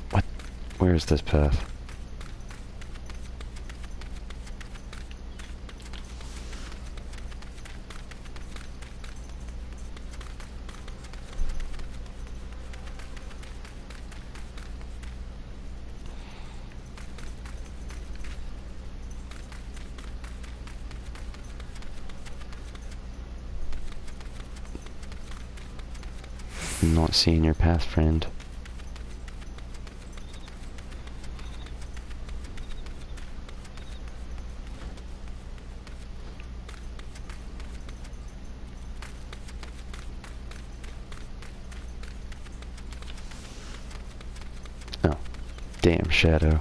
What? Where is this path? I'm not seeing your path, friend. Oh, damn shadow.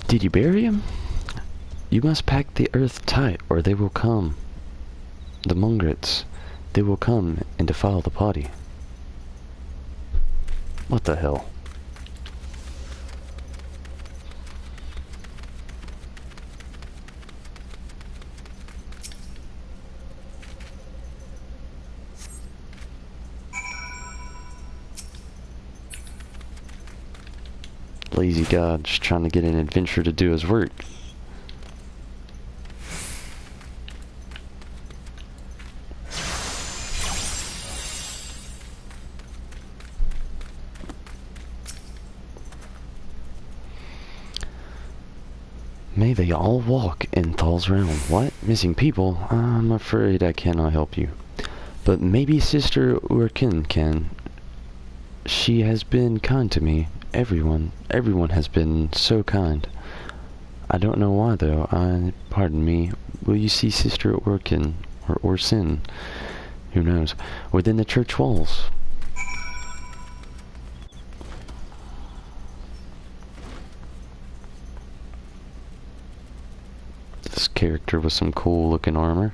Did you bury him? You must pack the earth tight, or they will come. The mongrels, they will come and defile the body. What the hell? Lazy god, just trying to get an adventure to do his work. May they all walk in Thal's realm. What? Missing people? I'm afraid I cannot help you. But maybe Sister Urkin can. She has been kind to me. Everyone has been so kind. I don't know why though. Pardon me. Will you see Sister Urkin or Orsin? Who knows? Within the church walls. This character with some cool looking armor.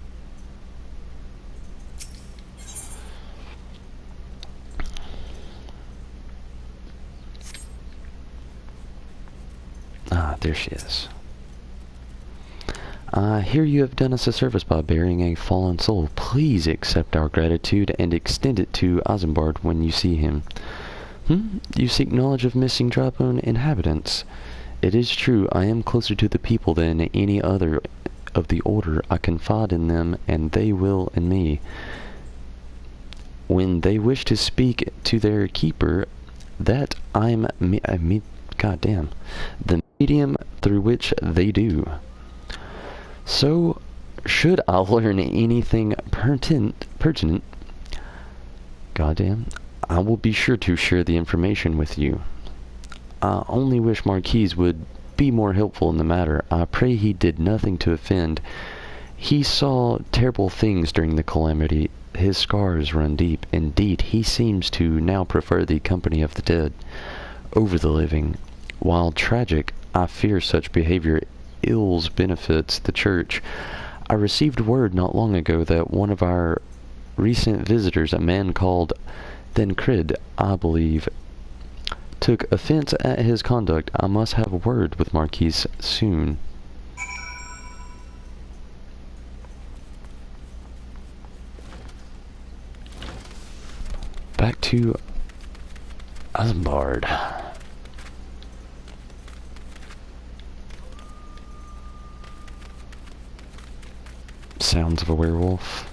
Ah, there she is. I hear you have done us a service by burying a fallen soul. Please accept our gratitude and extend it to Isambard when you see him. You seek knowledge of missing dry-bone inhabitants. It is true, I am closer to the people than any other of the Order. I confide in them, and they will in me. When they wish to speak to their keeper, that I'm goddamn, the medium through which they do. So, should I learn anything pertinent, goddamn, I will be sure to share the information with you. I only wish Marquise would be more helpful in the matter. I pray he did nothing to offend. He saw terrible things during the calamity. His scars run deep. Indeed, he seems to now prefer the company of the dead over the living. While tragic, I fear such behavior ills benefits the church. I received word not long ago that one of our recent visitors, a man called Thencrid, I believe, took offense at his conduct. I must have a word with Marquise soon. Back to Isambard. Sounds of a werewolf.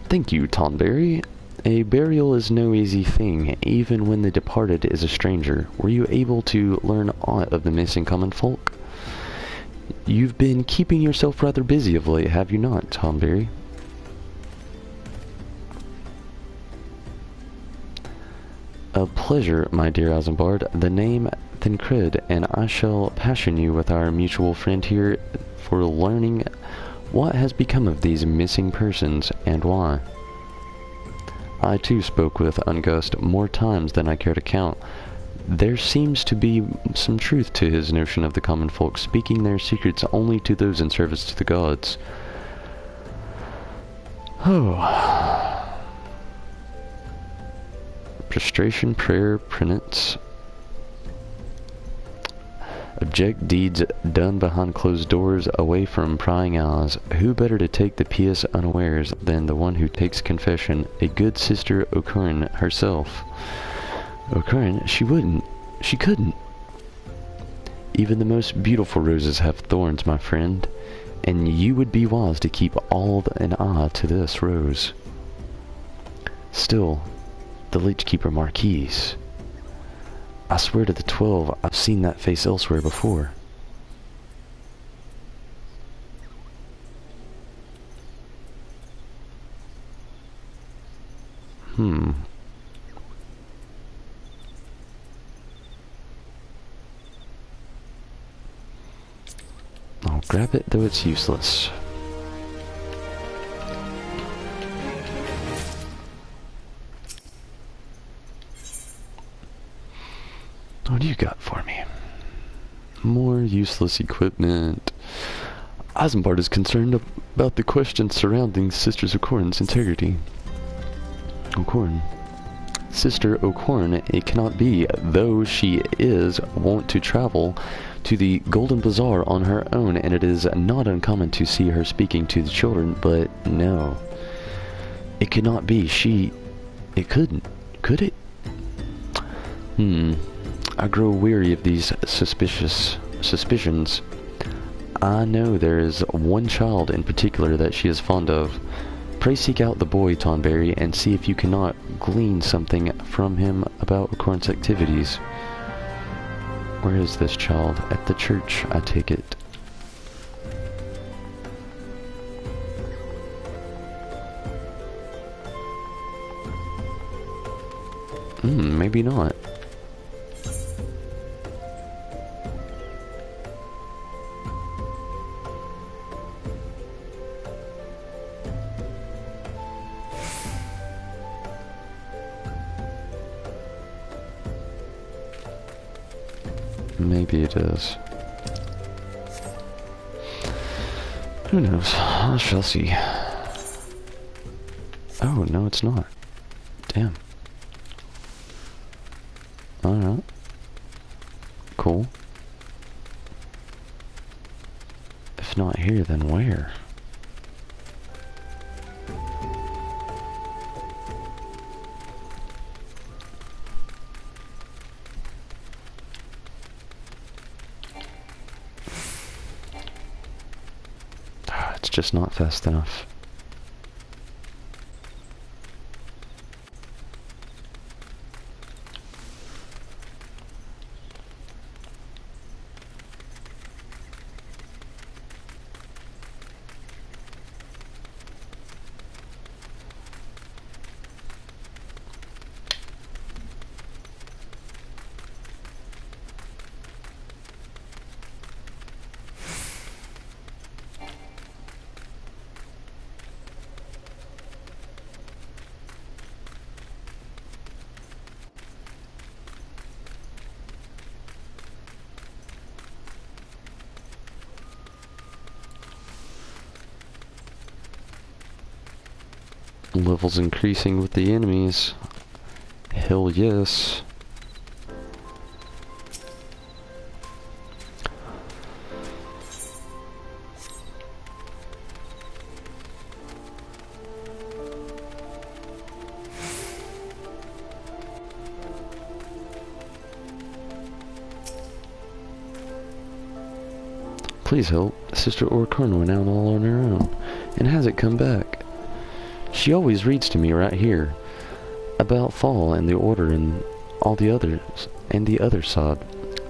Thank you, Tonberry. A burial is no easy thing, even when the departed is a stranger. Were you able to learn aught of the missing common folk? You've been keeping yourself rather busy of late, have you not, Tonberry? A pleasure, my dear Isambard. The name Thancred, and I shall passion you with our mutual friend here for learning what has become of these missing persons, and why. I too spoke with Ungust more times than I care to count. There seems to be some truth to his notion of the common folk speaking their secrets only to those in service to the gods. Oh. Prostration, prayer, penance. Object deeds done behind closed doors, away from prying eyes. Who better to take the pious unawares than the one who takes confession? A good sister O'Curran herself. O'Curran, she wouldn't. She couldn't. Even the most beautiful roses have thorns, my friend, and you would be wise to keep all an eye to this rose. Still, the Leechkeeper Marquise. I swear to the 12, I've seen that face elsewhere before. I'll grab it, though it's useless. What do you got for me? More useless equipment. Isambard is concerned about the questions surrounding Sister O'Corn's integrity. O'Corn. Sister O'Corn, it cannot be, though she is wont to travel to the Golden Bazaar on her own, and it is not uncommon to see her speaking to the children, but no. It could not be. It couldn't. Could it? I grow weary of these suspicions. I know there is one child in particular that she is fond of. Pray seek out the boy, Tonberry, and see if you cannot glean something from him about O'Corn's activities. Where is this child? At the church, I take it. Maybe not. Maybe it is. Who knows? I shall see. Oh, no, it's not. Damn. Alright. Cool. If not here, then where? It's just not fast enough. Levels increasing with the enemies. Hell yes. Please help. Sister O'Corn went out all on her own and hasn't come back. She always reads to me right here about fall and the Order and all the others and the other side.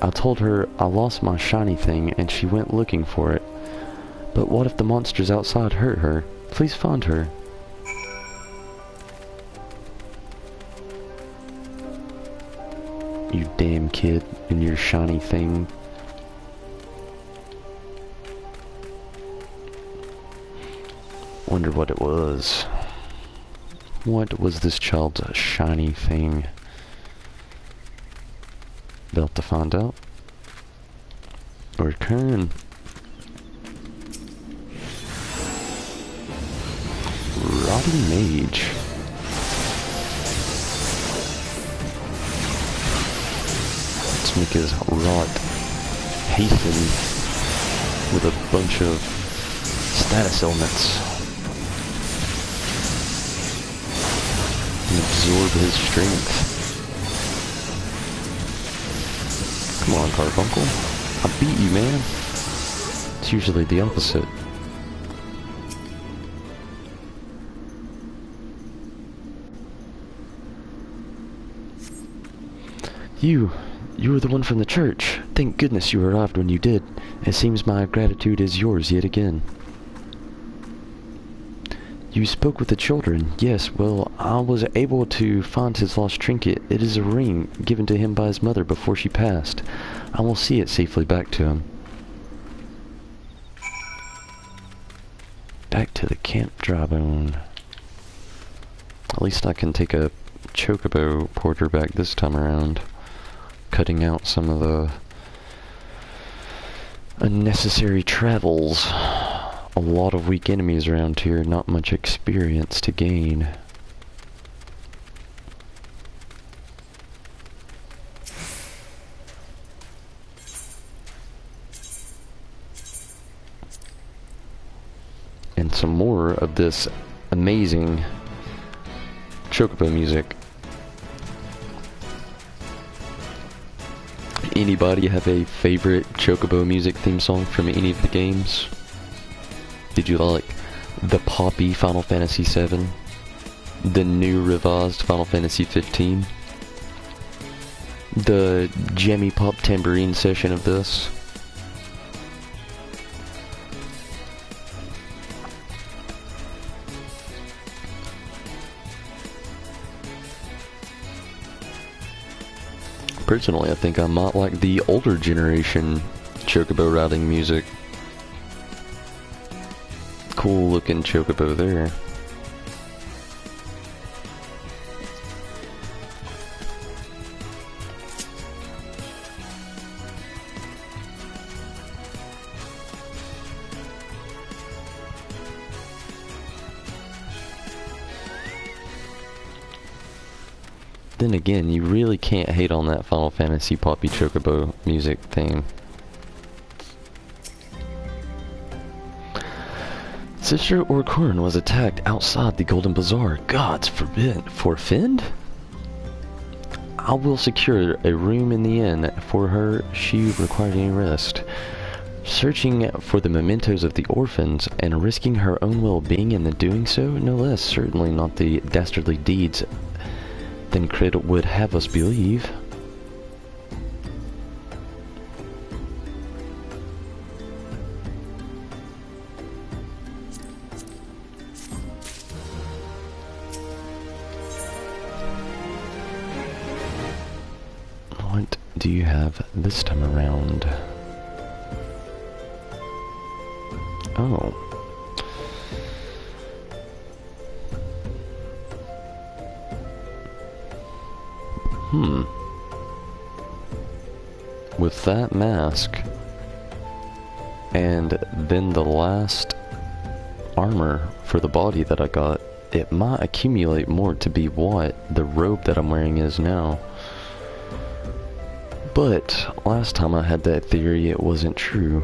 I told her I lost my shiny thing and she went looking for it. But what if the monsters outside hurt her? Please find her. You damn kid and your shiny thing. Wonder what it was. What was this child's shiny thing? About to find out. Or Kern. Rotting Mage. Let's make his rot hasten with a bunch of status elements. And absorb his strength. Come on, Carbuncle. I beat you, man. It's usually the opposite. You were the one from the church. Thank goodness you arrived when you did. It seems my gratitude is yours yet again. You spoke with the children. Yes, well, I was able to find his lost trinket. It is a ring given to him by his mother before she passed. I will see it safely back to him. Back to the Camp Drybone. At least I can take a chocobo porter back this time around. Cutting out some of the unnecessary travels. A lot of weak enemies around here, not much experience to gain. And some more of this amazing chocobo music. Anybody have a favorite chocobo music theme song from any of the games? Did you like the poppy Final Fantasy VII? The new revised Final Fantasy 15? The jammy pop tambourine session of this? Personally, I think I might like the older generation chocobo riding music. Cool looking chocobo there. Then again, you really can't hate on that Final Fantasy Poppy Chocobo music theme. Sister Orcorn was attacked outside the Golden Bazaar. Gods forbid. Forfend? I will secure a room in the inn for her. She required any rest. Searching for the mementos of the orphans and risking her own well-being in the doing so, no less. Certainly not the dastardly deeds Thancred would have us believe. What do you have this time around? Oh. With that mask, and then the last armor for the body that I got, it might accumulate more to be what the robe that I'm wearing is now. But last time I had that theory, it wasn't true.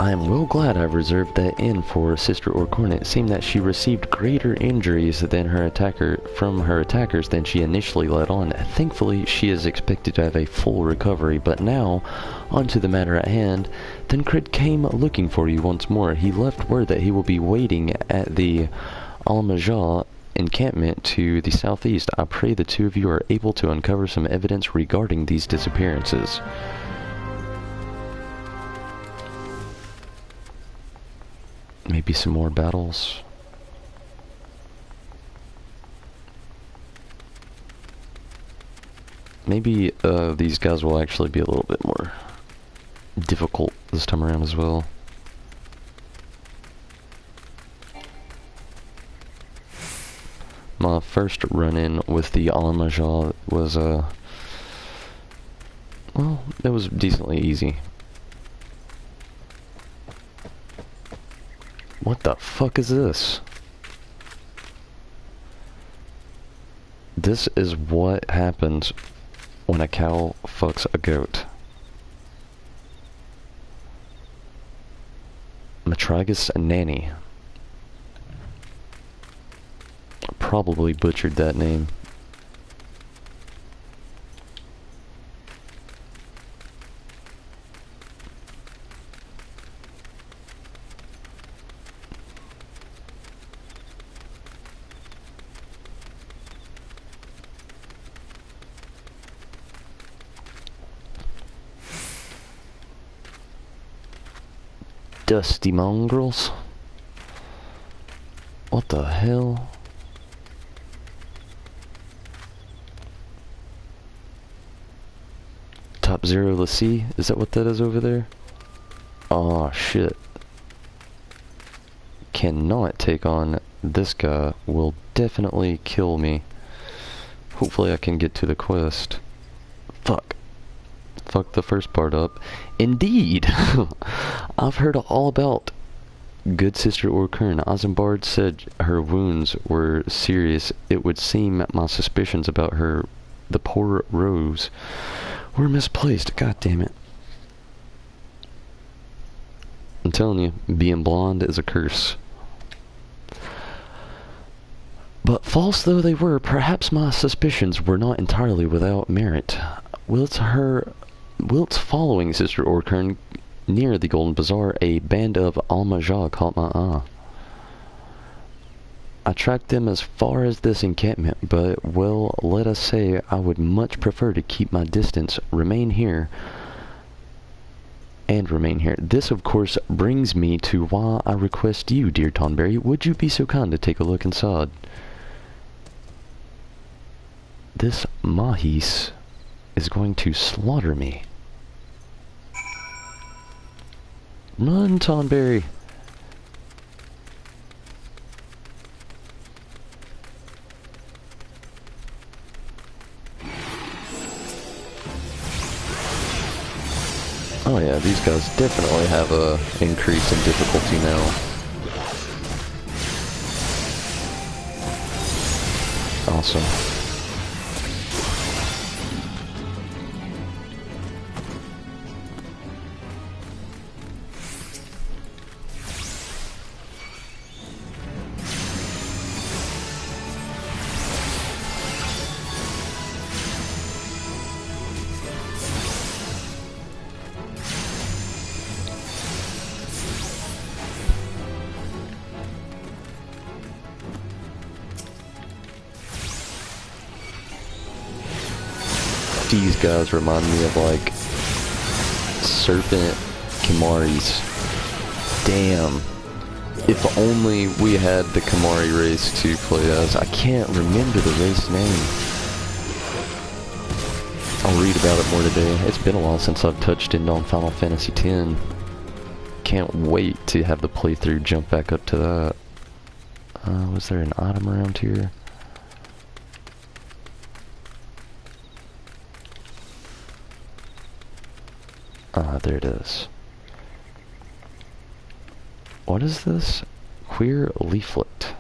I am well glad I've reserved that inn for Sister Orcorn. It seemed that she received greater injuries from her attackers than she initially let on. Thankfully, she is expected to have a full recovery, but now, on to the matter at hand. Tancred came looking for you once more. He left word that he will be waiting at the Almajah encampment to the southeast. I pray the two of you are able to uncover some evidence regarding these disappearances. Maybe some more battles. Maybe these guys will actually be a little bit more difficult this time around as well. My first run-in with the Almajah was, well, it was decently easy. What the fuck is this? This is what happens when a cow fucks a goat. Matragus Nanny. Probably butchered that name. Dusty mongrels. What the hell? Top Zero Lassie? Is that what that is over there? Oh shit. Cannot take on this guy. Will definitely kill me. Hopefully I can get to the quest. Fuck. Fuck the first part up. Indeed! I've heard all about good Sister Orcorn. Isambard said her wounds were serious. It would seem my suspicions about her, the poor Rose, were misplaced. God damn it. I'm telling you, being blonde is a curse. But false though they were, perhaps my suspicions were not entirely without merit. Whilst following Sister Orcorn near the Golden Bazaar, a band of Almajah caught my eye. I tracked them as far as this encampment, but, well, let us say I would much prefer to keep my distance, remain here. This, of course, brings me to why I request you, dear Tonberry, would you be so kind to take a look inside? This Mahis is going to slaughter me. Run, Tonberry! Oh yeah, these guys definitely have a increase in difficulty now. Awesome. These guys remind me of like serpent Kimaris. Damn. If only we had the Kimari race to play as. I can't remember the race name. I'll read about it more today. It's been a while since I've touched in on Final Fantasy X. Can't wait to have the playthrough jump back up to that. Was there an item around here? There it is. What is this? Queer leaflet.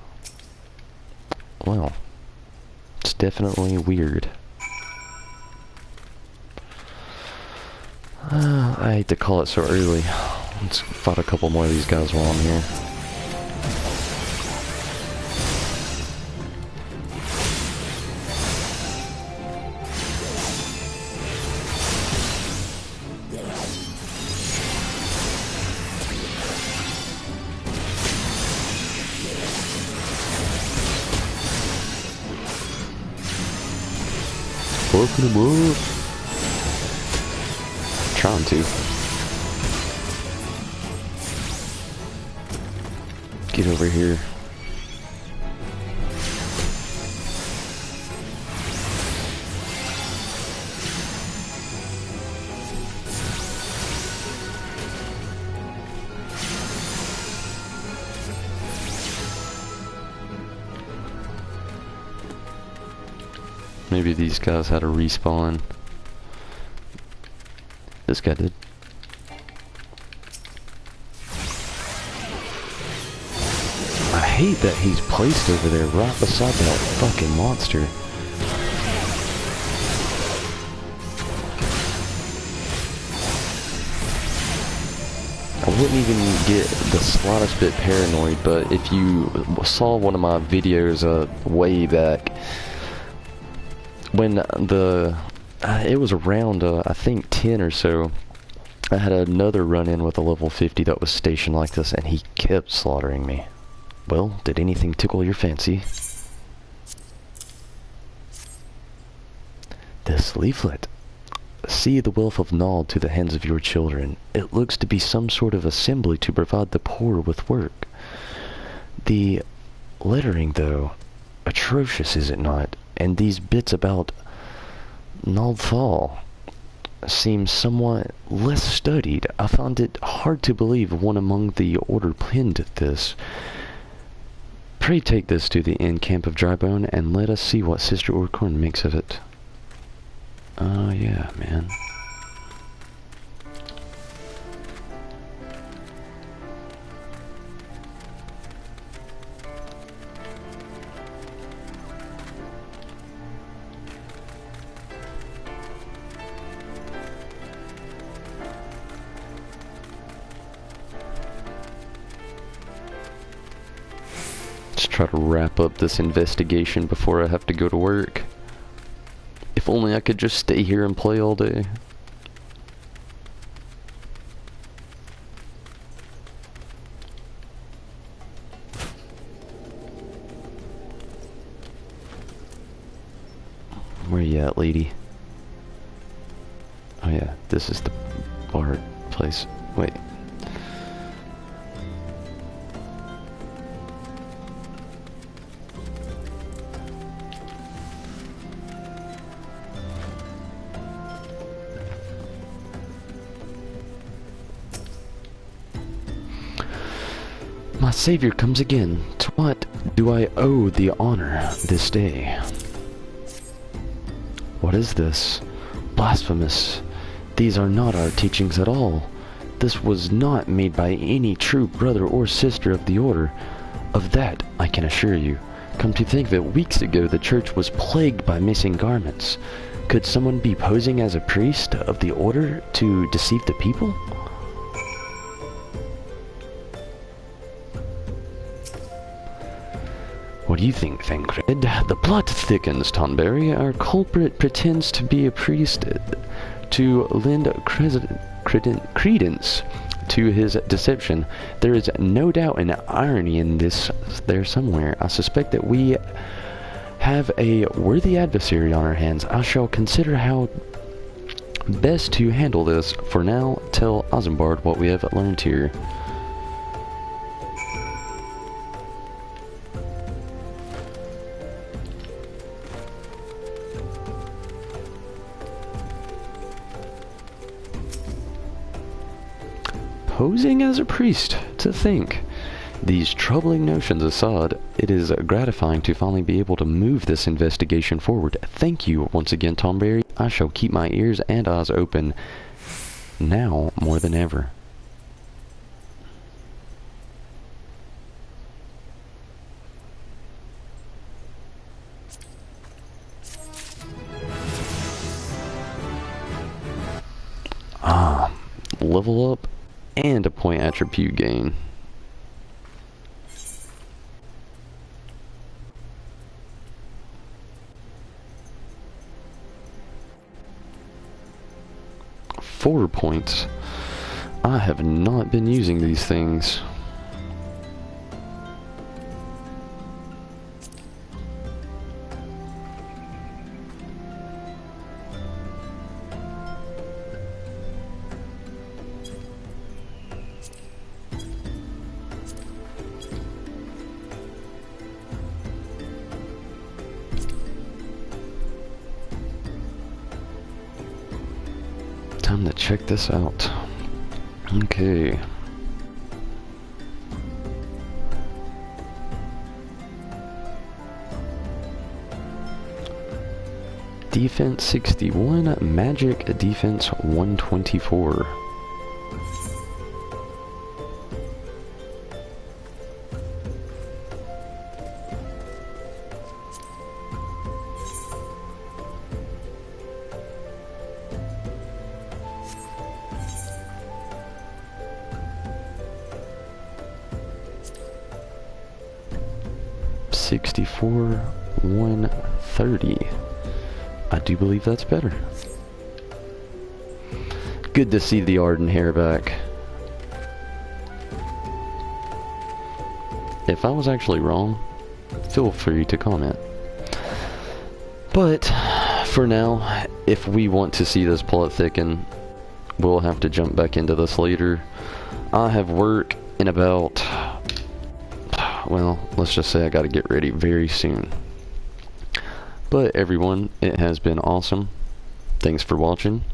Well, it's definitely weird. I hate to call it so early. Let's fight a couple more of these guys while I'm here. Fucking him up. Trying to. Get over here. Maybe these guys had a respawn. This guy did. I hate that he's placed over there right beside that fucking monster. I wouldn't even get the slightest bit paranoid, but if you saw one of my videos way back, when it was around, I think 10 or so, I had another run-in with a level 50 that was stationed like this, and he kept slaughtering me. Well, did anything tickle your fancy? This leaflet. See the wealth of Nald to the hands of your children. It looks to be some sort of assembly to provide the poor with work. The lettering, though, atrocious, is it not? And these bits about Naldthal seem somewhat less studied. I found it hard to believe one among the order penned this. Pray take this to the inn camp of Drybone, and let us see what Sister Orcorn makes of it. Yeah, man. Try to wrap up this investigation before I have to go to work. If only I could just stay here and play all day. Where you at, lady? Oh yeah, this is the bar place. Wait. My savior comes again. To what do I owe the honor this day? What is this? Blasphemous. These are not our teachings at all. This was not made by any true brother or sister of the order. Of that I can assure you. Come to think of it, weeks ago the church was plagued by missing garments. Could someone be posing as a priest of the order to deceive the people? What do you think, Thancred? The plot thickens, Tonberry. Our culprit pretends to be a priest to lend credence to his deception. There is no doubt an irony in this there somewhere. I suspect that we have a worthy adversary on our hands. I shall consider how best to handle this. For now, tell Isambard what we have learned here. Posing as a priest, to think. These troubling notions aside, it is gratifying to finally be able to move this investigation forward. Thank you once again, Tonberry. I shall keep my ears and eyes open, now more than ever. Level up and a point attribute gain. Four points. I have not been using these things. Time to check this out. Okay. Defense 61, magic defense 124. $64, 130. I do believe that's better. Good to see the Arden hair back. If I was actually wrong, feel free to comment. But for now, if we want to see this plot thicken, we'll have to jump back into this later. I have work in about, well, let's just say I gotta get ready very soon. But everyone, it has been awesome. Thanks for watching.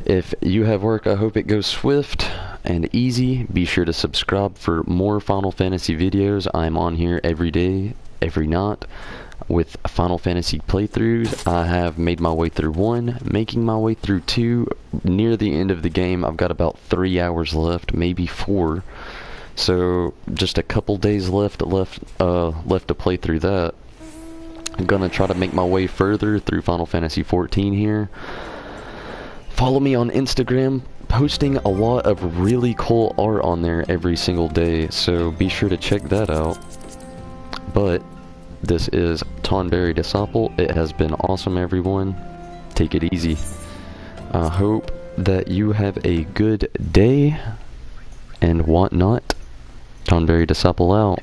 If you have work, I hope it goes swift and easy. Be sure to subscribe for more Final Fantasy videos. I'm on here every day, every night, with Final Fantasy playthroughs. I have made my way through 1, making my way through 2. Near the end of the game, I've got about 3 hours left, maybe 4. So just a couple days left to play through that. I'm gonna try to make my way further through Final Fantasy 14 here. Follow me on Instagram, posting a lot of really cool art on there every single day, so be sure to check that out. But this is Tonberry Disciple. It has been awesome, everyone. Take it easy. I hope that you have a good day and whatnot. Tonberry Disciple out.